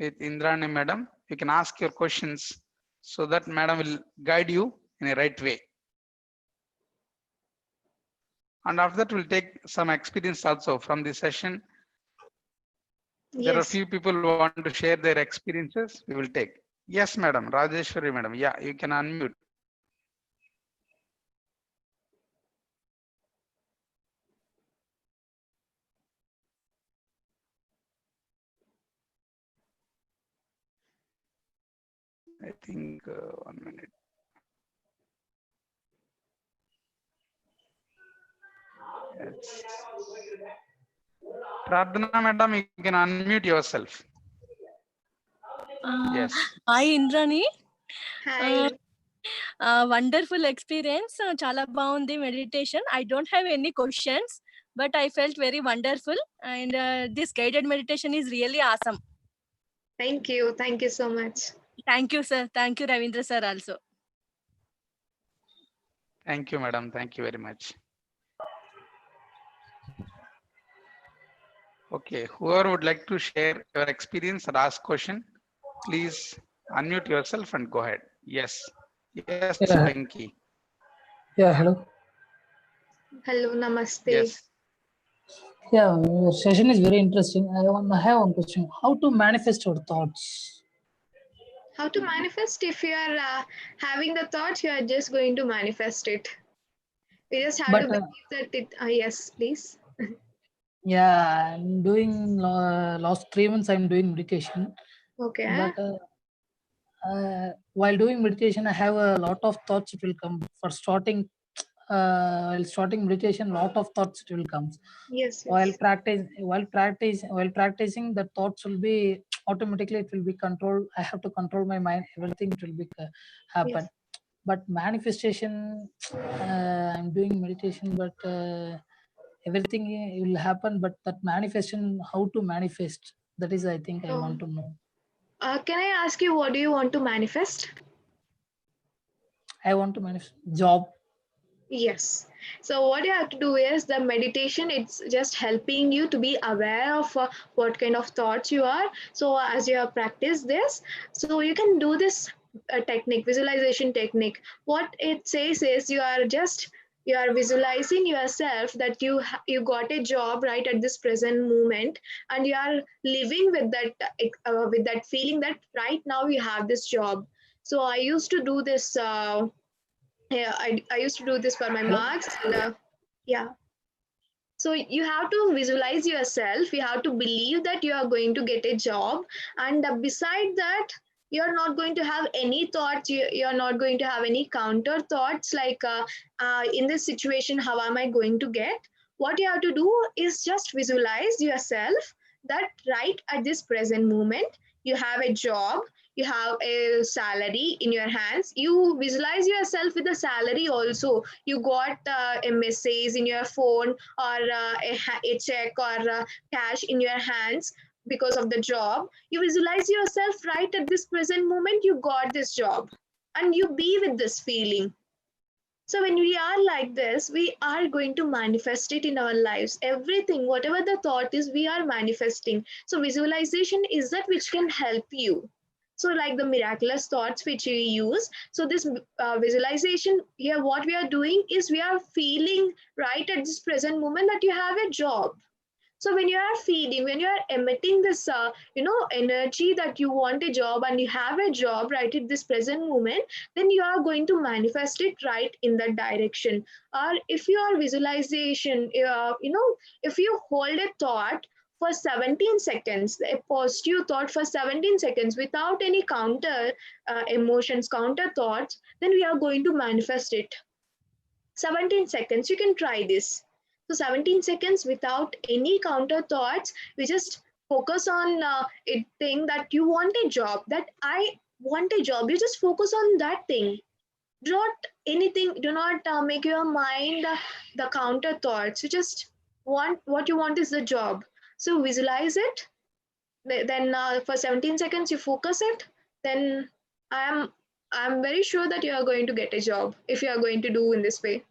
with Indrani madam. You can ask your questions so that madam will guide you in a right way. And after that, we'll take some experience also from this session. There are Yes. few people who want to share their experiences. We will take. Yes, madam. Rajeshwari, madam. Yeah, you can unmute. I think 1 minute. Yes. Pradhana, madam, you can unmute yourself. Yes. Hi Indrani. Hi. Wonderful experience. Chala baundi meditation. I don't have any questions, but I felt very wonderful. And this guided meditation is really awesome. Thank you. Thank you so much. Thank you, sir. Thank you, Ravindra sir, also. Thank you, madam. Thank you very much. Okay, whoever would like to share your experience or ask question, please unmute yourself and go ahead. Yes. Yes, Yeah. Venki. Yeah, hello. Hello. Namaste. Yes. Yeah, your session is very interesting. I have one question. How to manifest your thoughts? How to manifest? If you are having the thoughts, you are just going to manifest it. We just have But to believe that it. Yes, please. yeah, I'm doing last 3 months. I'm doing meditation. Okay. But while doing meditation, I have a lot of thoughts. It will come for starting. While starting meditation, lot of thoughts it will come. Yes. While Yes. practicing, the thoughts will be automatically. It will be controlled. I have to control my mind. Everything it will be happen. Yes. But manifestation, I'm doing meditation, but everything will happen. But that manifestation, how to manifest? That is, I think, I So, want to know. can I ask you what do you want to manifest? I want to manifest job. Yes. So what you have to do is the meditation, it's just helping you to be aware of what kind of thoughts you are. So as you have practiced this, so you can do this technique, visualization technique. What it says is you are visualizing yourself that you got a job right at this present moment, and you are living with that feeling that right now you have this job. So I used to do this. Yeah, I used to do this for my Hello. marks. And, yeah. So you have to visualize yourself. You have to believe that you are going to get a job. And beside that, you're not going to have any thoughts. You're not going to have any counter thoughts like, in this situation, how am I going to get? What you have to do is just visualize yourself that right at this present moment, you have a job, you have a salary in your hands. You visualize yourself with a salary also. You got a message in your phone, or a check, or cash in your hands because of the job. You visualize yourself right at this present moment, you got this job, and you be with this feeling. So when we are like this, we are going to manifest it in our lives. Everything, whatever the thought is, we are manifesting. So visualization is that which can help you. So like the miraculous thoughts which we use. So this visualization here, what we are doing is we are feeling right at this present moment that you have a job. So when you are feeding, when you are emitting this energy that you want a job and you have a job right at this present moment, then you are going to manifest it right in that direction. Or if you are visualization, if you hold a thought for 17 seconds, a positive thought for 17 seconds without any counter emotions, counter thoughts, then we are going to manifest it. 17 seconds, you can try this. So 17 seconds without any counter thoughts, we just focus on it thing that you want a job, that I want a job. You just focus on that thing. Do not anything, do not make your mind the counter thoughts. You just want, what you want is the job. So visualize it then for 17 seconds you focus it, then I'm very sure that you are going to get a job if you are going to do in this way.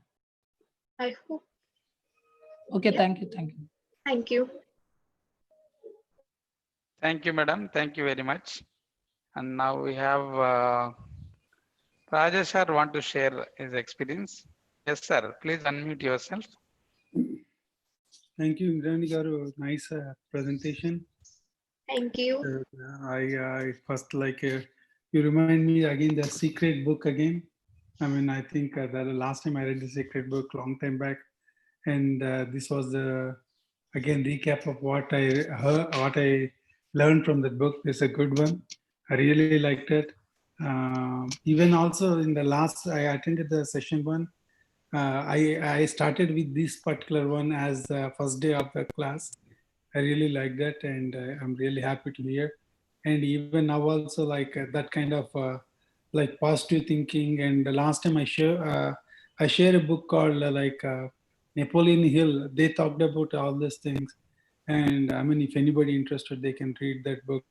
I hope. Okay, Yeah. thank you. Thank you. Thank you, madam. Thank you very much. And now we have Rajesh sir want to share his experience. Yes, sir. Please unmute yourself. Thank you, Indrani garu. Nice presentation. Thank you. I first you remind me again the secret book again. I mean, I think the last time I read the secret book long time back, and this was the again recap of what I heard, what I learned from that book. It's a good one. I really liked it. Even also in the last, I attended the session one. I started with this particular one as the first day of the class. I really like that, and I'm really happy to hear. And even now also that kind of like positive thinking. And the last time I share a book called Napoleon Hill. They talked about all these things, and I mean, if anybody interested, they can read that book.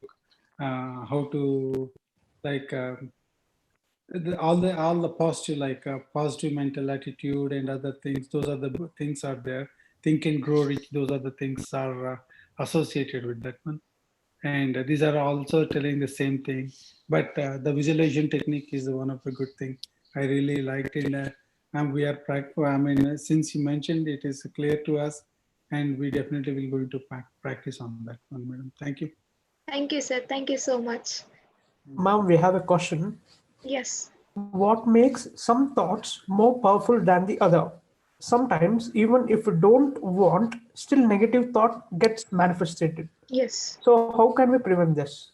How to like all the positive positive mental attitude and other things. Those are the things are there. Think and grow rich. Those are the things are associated with that one. And these are also telling the same thing. But the visualization technique is one of the good thing I really liked. And we are I mean, since you mentioned, it is clear to us, and we definitely will going to practice on that one, madam. Thank you. Thank you, sir. Thank you so much. Ma'am, we have a question. Yes. What makes some thoughts more powerful than the other? Sometimes, even if we don't want, still negative thought gets manifested. Yes. So how can we prevent this?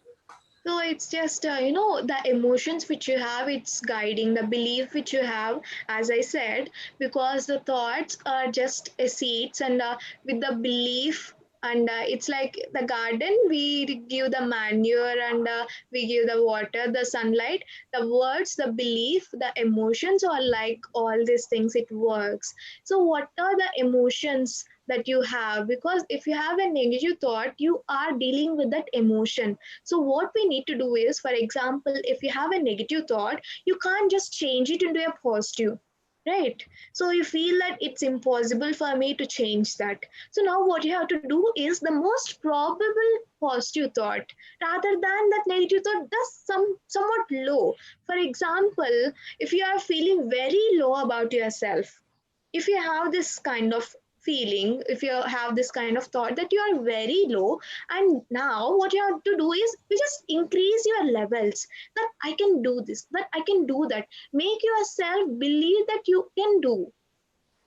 So it's just, the emotions which you have, it's guiding the belief which you have, as I said, because the thoughts are just seeds, and with the belief, and it's like the garden, we give the manure, and we give the water, the sunlight, the words, the belief, the emotions, are like all these things, it works. So what are the emotions that you have? Because if you have a negative thought, you are dealing with that emotion. So what we need to do is, for example, if you have a negative thought, you can't just change it into a positive, right? So you feel that it's impossible for me to change that. So now what you have to do is the most probable positive thought, rather than that negative thought, that's somewhat low. For example, if you are feeling very low about yourself, if you have this kind of feeling, if you have this kind of thought that you are very low, and now what you have to do is you just increase your levels, that I can do this, that I can do that. Make yourself believe that you can do.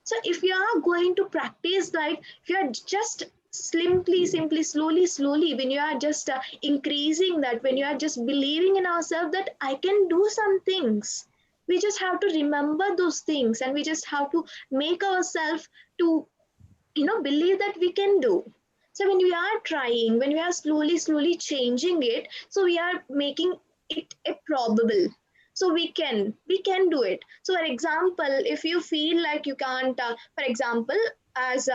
So if you are going to practice that, if you are just simply, slowly, when you are just increasing that, when you are just believing in ourselves that I can do some things, we just have to remember those things, and we just have to make ourselves to believe that we can do. So when we are trying, when we are slowly changing it, so we are making it a probable, so we can do it. So for example, if you feel like you can't, for example, as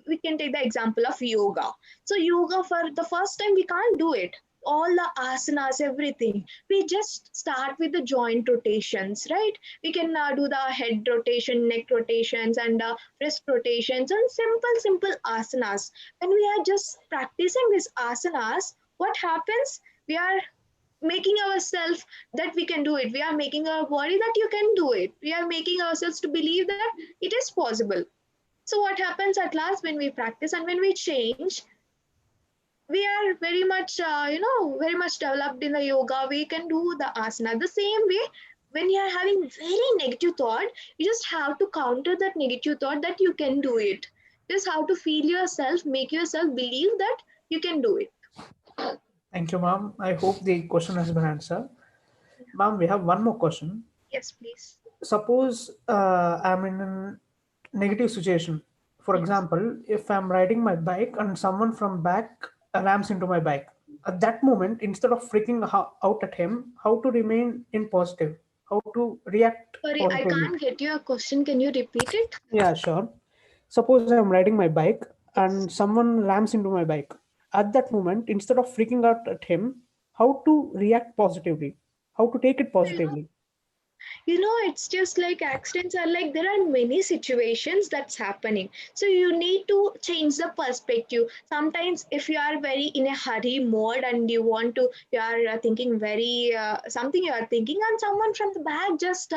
we can take the example of yoga. So yoga, for the first time we can't do it, all the asanas, everything. We just start with the joint rotations, right? We can do the head rotation, neck rotations, and wrist rotations, and simple asanas. When we are just practicing these asanas, what happens? We are making ourselves that we can do it. We are making our body that you can do it. We are making ourselves to believe that it is possible. So what happens at last, when we practice and when we change, we are very much, very much developed in the yoga. We can do the asana. The same way, when you are having very negative thought, you just have to counter that negative thought that you can do it. Just how to feel yourself, make yourself believe that you can do it. Thank you, ma'am. I hope the question has been answered. Ma'am, we have one more question. Yes, please. Suppose I'm in a negative situation. For Yes. example, if I'm riding my bike and someone from back rams into my bike, at that moment, instead of freaking out at him, how to remain in positive, how to react Sorry, I positively. can't get your question. Can you repeat it? Yeah, sure. Suppose I'm riding my bike and someone rams into my bike. at that moment, instead of freaking out at him, how to react positively, how to take it positively. It's just like accidents are like there are many situations that's happening. So you need to change the perspective. Sometimes if you are very in a hurry mode and you are thinking very something you are thinking, and someone from the back just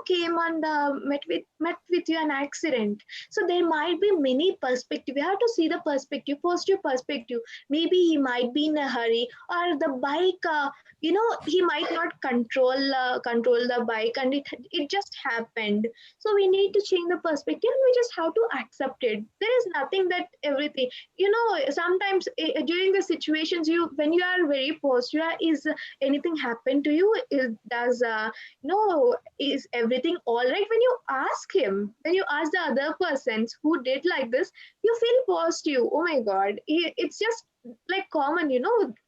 came and met with you an accident. So there might be many perspective. You have to see the perspective, positive perspective. Maybe he might be in a hurry, or the bike. He might not control the bike, and it just happened. So we need to change the perspective. We just have to accept it. There is nothing that everything. Sometimes during the situations, when you are very positive, is anything happen to you? Is everything all right? When you ask the other persons who did like this, you feel positive. Oh my God, it's just like common.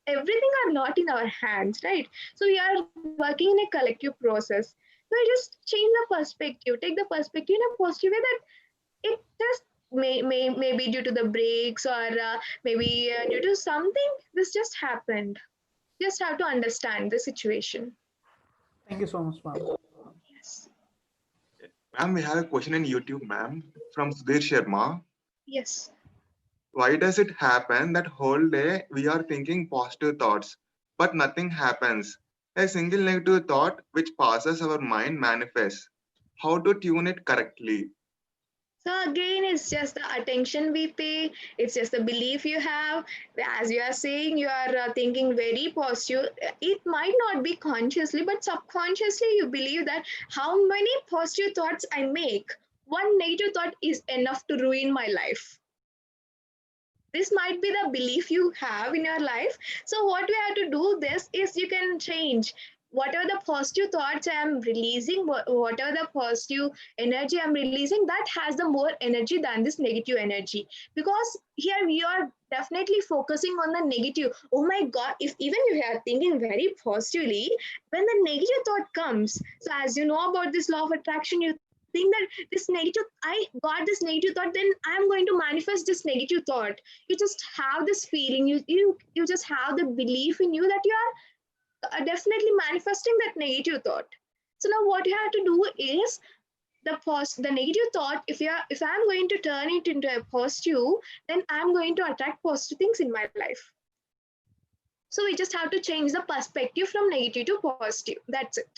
Everything are not in our hands, right? So we are working in a collective process. So I just change the perspective, take the perspective in a positive way, that it just maybe due to the breaks, or maybe due to something, this just happened. Just have to understand the situation. Thank you so much, ma'am. Yes. Ma'am, we have a question in YouTube, ma'am, from Sudhir Sharma. Yes. Why does it happen that whole day we are thinking positive thoughts, but nothing happens? A single negative thought which passes our mind manifests. How to tune it correctly? So again, it's just the attention we pay. It's just the belief you have. As you are saying, you are thinking very positive. It might not be consciously, but subconsciously you believe that how many positive thoughts I make, one negative thought is enough to ruin my life. This might be the belief you have in your life. So what we have to do this is, you can change whatever the positive thoughts I'm releasing, whatever the positive energy I'm releasing, that has the more energy than this negative energy. Because here we are definitely focusing on the negative. Oh my God, if even you are thinking very positively, when the negative thought comes, so as you know about this law of attraction, you think that I got this negative thought, then I'm going to manifest this negative thought. You just have this feeling, you just have the belief in you that you are definitely manifesting that negative thought. So now what you have to do is, the negative thought, if I'm going to turn it into a positive, then I'm going to attract positive things in my life. So we just have to change the perspective from negative to positive. That's it.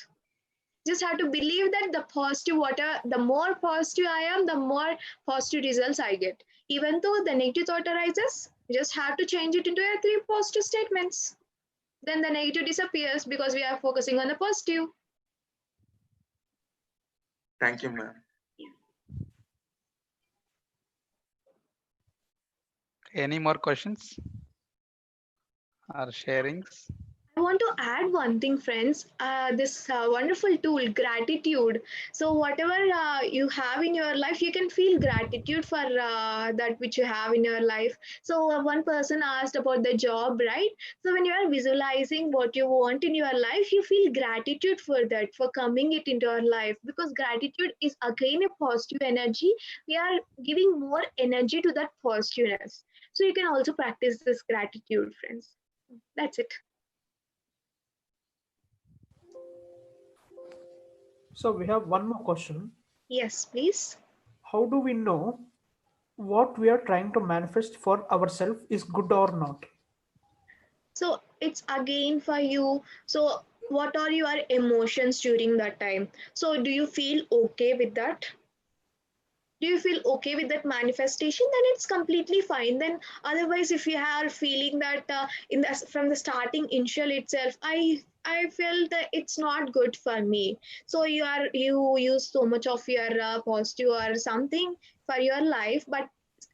Just have to believe that the more positive I am, the more positive results I get. Even though the negative thought arises, you just have to change it into a 3 positive statements. Then the negative disappears because we are focusing on the positive. Thank you, ma'am. Any more questions or sharings? I want to add one thing, friends. This wonderful tool, gratitude. So whatever you have in your life, you can feel gratitude for that which you have in your life. So one person asked about the job, right? So when you are visualizing what you want in your life, you feel gratitude for that, for coming it into your life. Because gratitude is again a positive energy. We are giving more energy to that positiveness. So you can also practice this gratitude, friends. That's it. So we have one more question. Yes, please. How do we know what we are trying to manifest for ourselves is good or not? So it's again for you. So what are your emotions during that time? So do you feel okay with that? Do you feel okay with that manifestation? Then it's completely fine. Then otherwise, if you are feeling that from the starting initial itself, I felt that it's not good for me. So you use so much of your positive or something for your life, but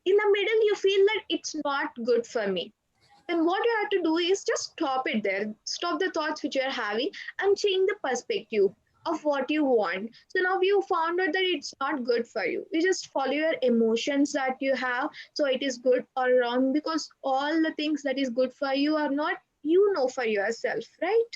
in the middle you feel that it's not good for me. Then what you have to do is just stop it there. Stop the thoughts which you're having and change the perspective of what you want. So now you found out that it's not good for you. You just follow your emotions that you have. So it is good or wrong, because all the things that is good for you are not, for yourself, right?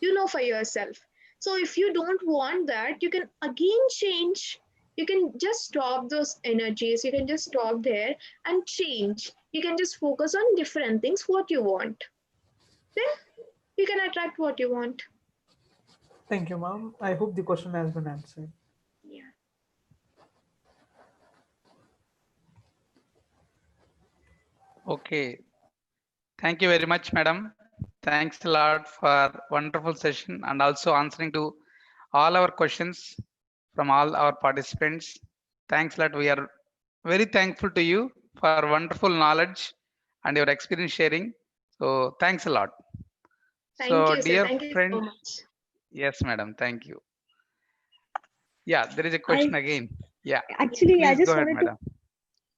You know for yourself. So if you don't want that, you can again change. You can just stop those energies. You can just stop there and change. You can just focus on different things, what you want. Then you can attract what you want. Thank you, ma'am. I hope the question has been answered. Yeah. Okay. Thank you very much, madam. Thanks a lot for wonderful session and also answering to all our questions from all our participants. Thanks a lot. We are very thankful to you for wonderful knowledge and your experience sharing. So thanks a lot. Thank So you, sir. dear Thank you friend, so much. yes, madam. Thank you. Yeah, there is a I question again. Yeah, actually, I please go just ahead, wanted to madam.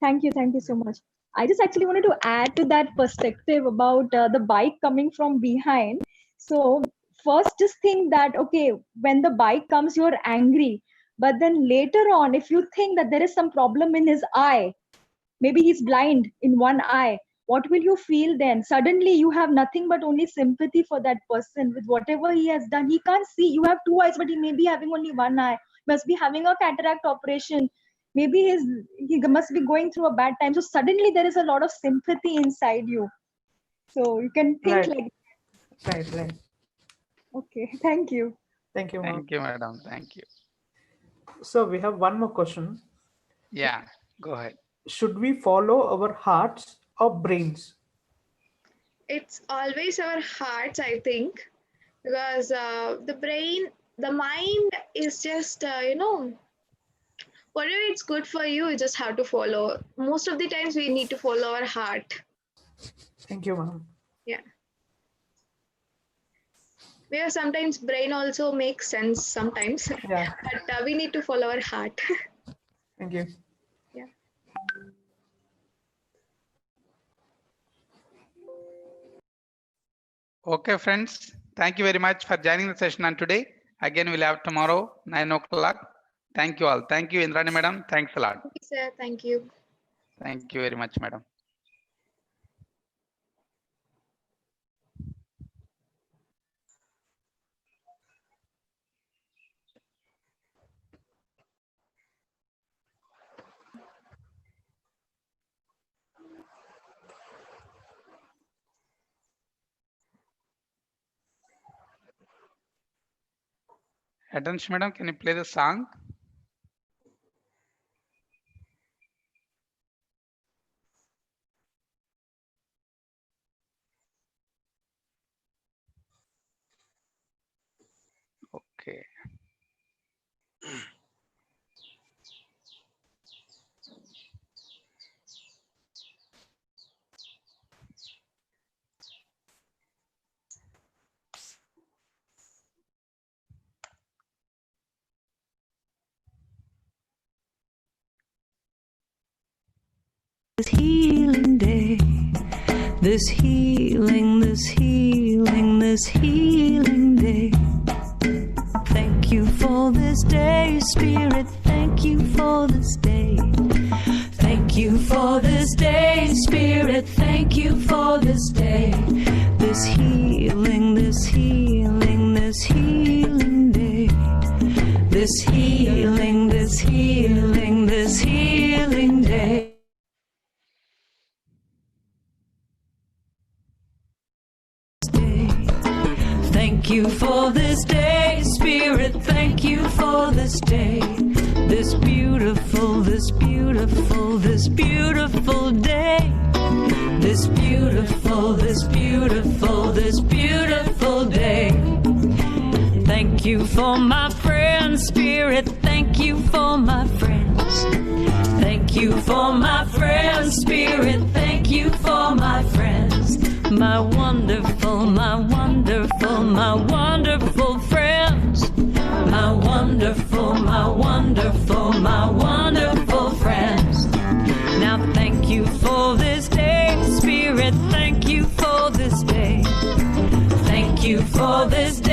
thank you so much. I just actually wanted to add to that perspective about the bike coming from behind. So first, just think that okay, when the bike comes, you're angry, but then later on, if you think that there is some problem in his eye, maybe he's blind in one eye, what will you feel then? Suddenly you have nothing but only sympathy for that person with whatever he has done. He can't see. You have two eyes, but he may be having only one eye, must be having a cataract operation, maybe he must be going through a bad time. So suddenly there is a lot of sympathy inside you, so you can think Right. like, Right. okay, thank you. Thank you, ma'am. Thank you, madam. Thank you. So we have one more question. Yeah, go ahead. Should we follow our hearts or brains? It's always our hearts, I think, because the mind is just, whatever it's good for you, you just have to follow. Most of the times we need to follow our heart. Thank you, ma'am. Yeah. Because sometimes brain also makes sense sometimes, Yeah. but we need to follow our heart. Thank you. Yeah. Okay, friends. Thank you very much for joining the session on today. Again, we'll have tomorrow, 9 o'clock. Thank you all. Thank you, Indrani madam. Thanks a lot. Thank you, sir. Thank you. Thank you very much, madam. Attention, madam. Can you play the song? Okay. This healing day, this healing day. Thank you for this day, Spirit. Thank you for this day. Thank you for this day, Spirit. Thank you for this day. This healing day. This healing day. This healing day. Thank you for this day, Spirit. Thank you for this day. This beautiful day. This beautiful day. Thank you for my friends, Spirit. Thank you for my friends. Thank you for my friends, Spirit. Thank you for my friends. My wonderful friends. My wonderful friends. Now thank you for this day, Spirit. Thank you for this day. Thank you for this day.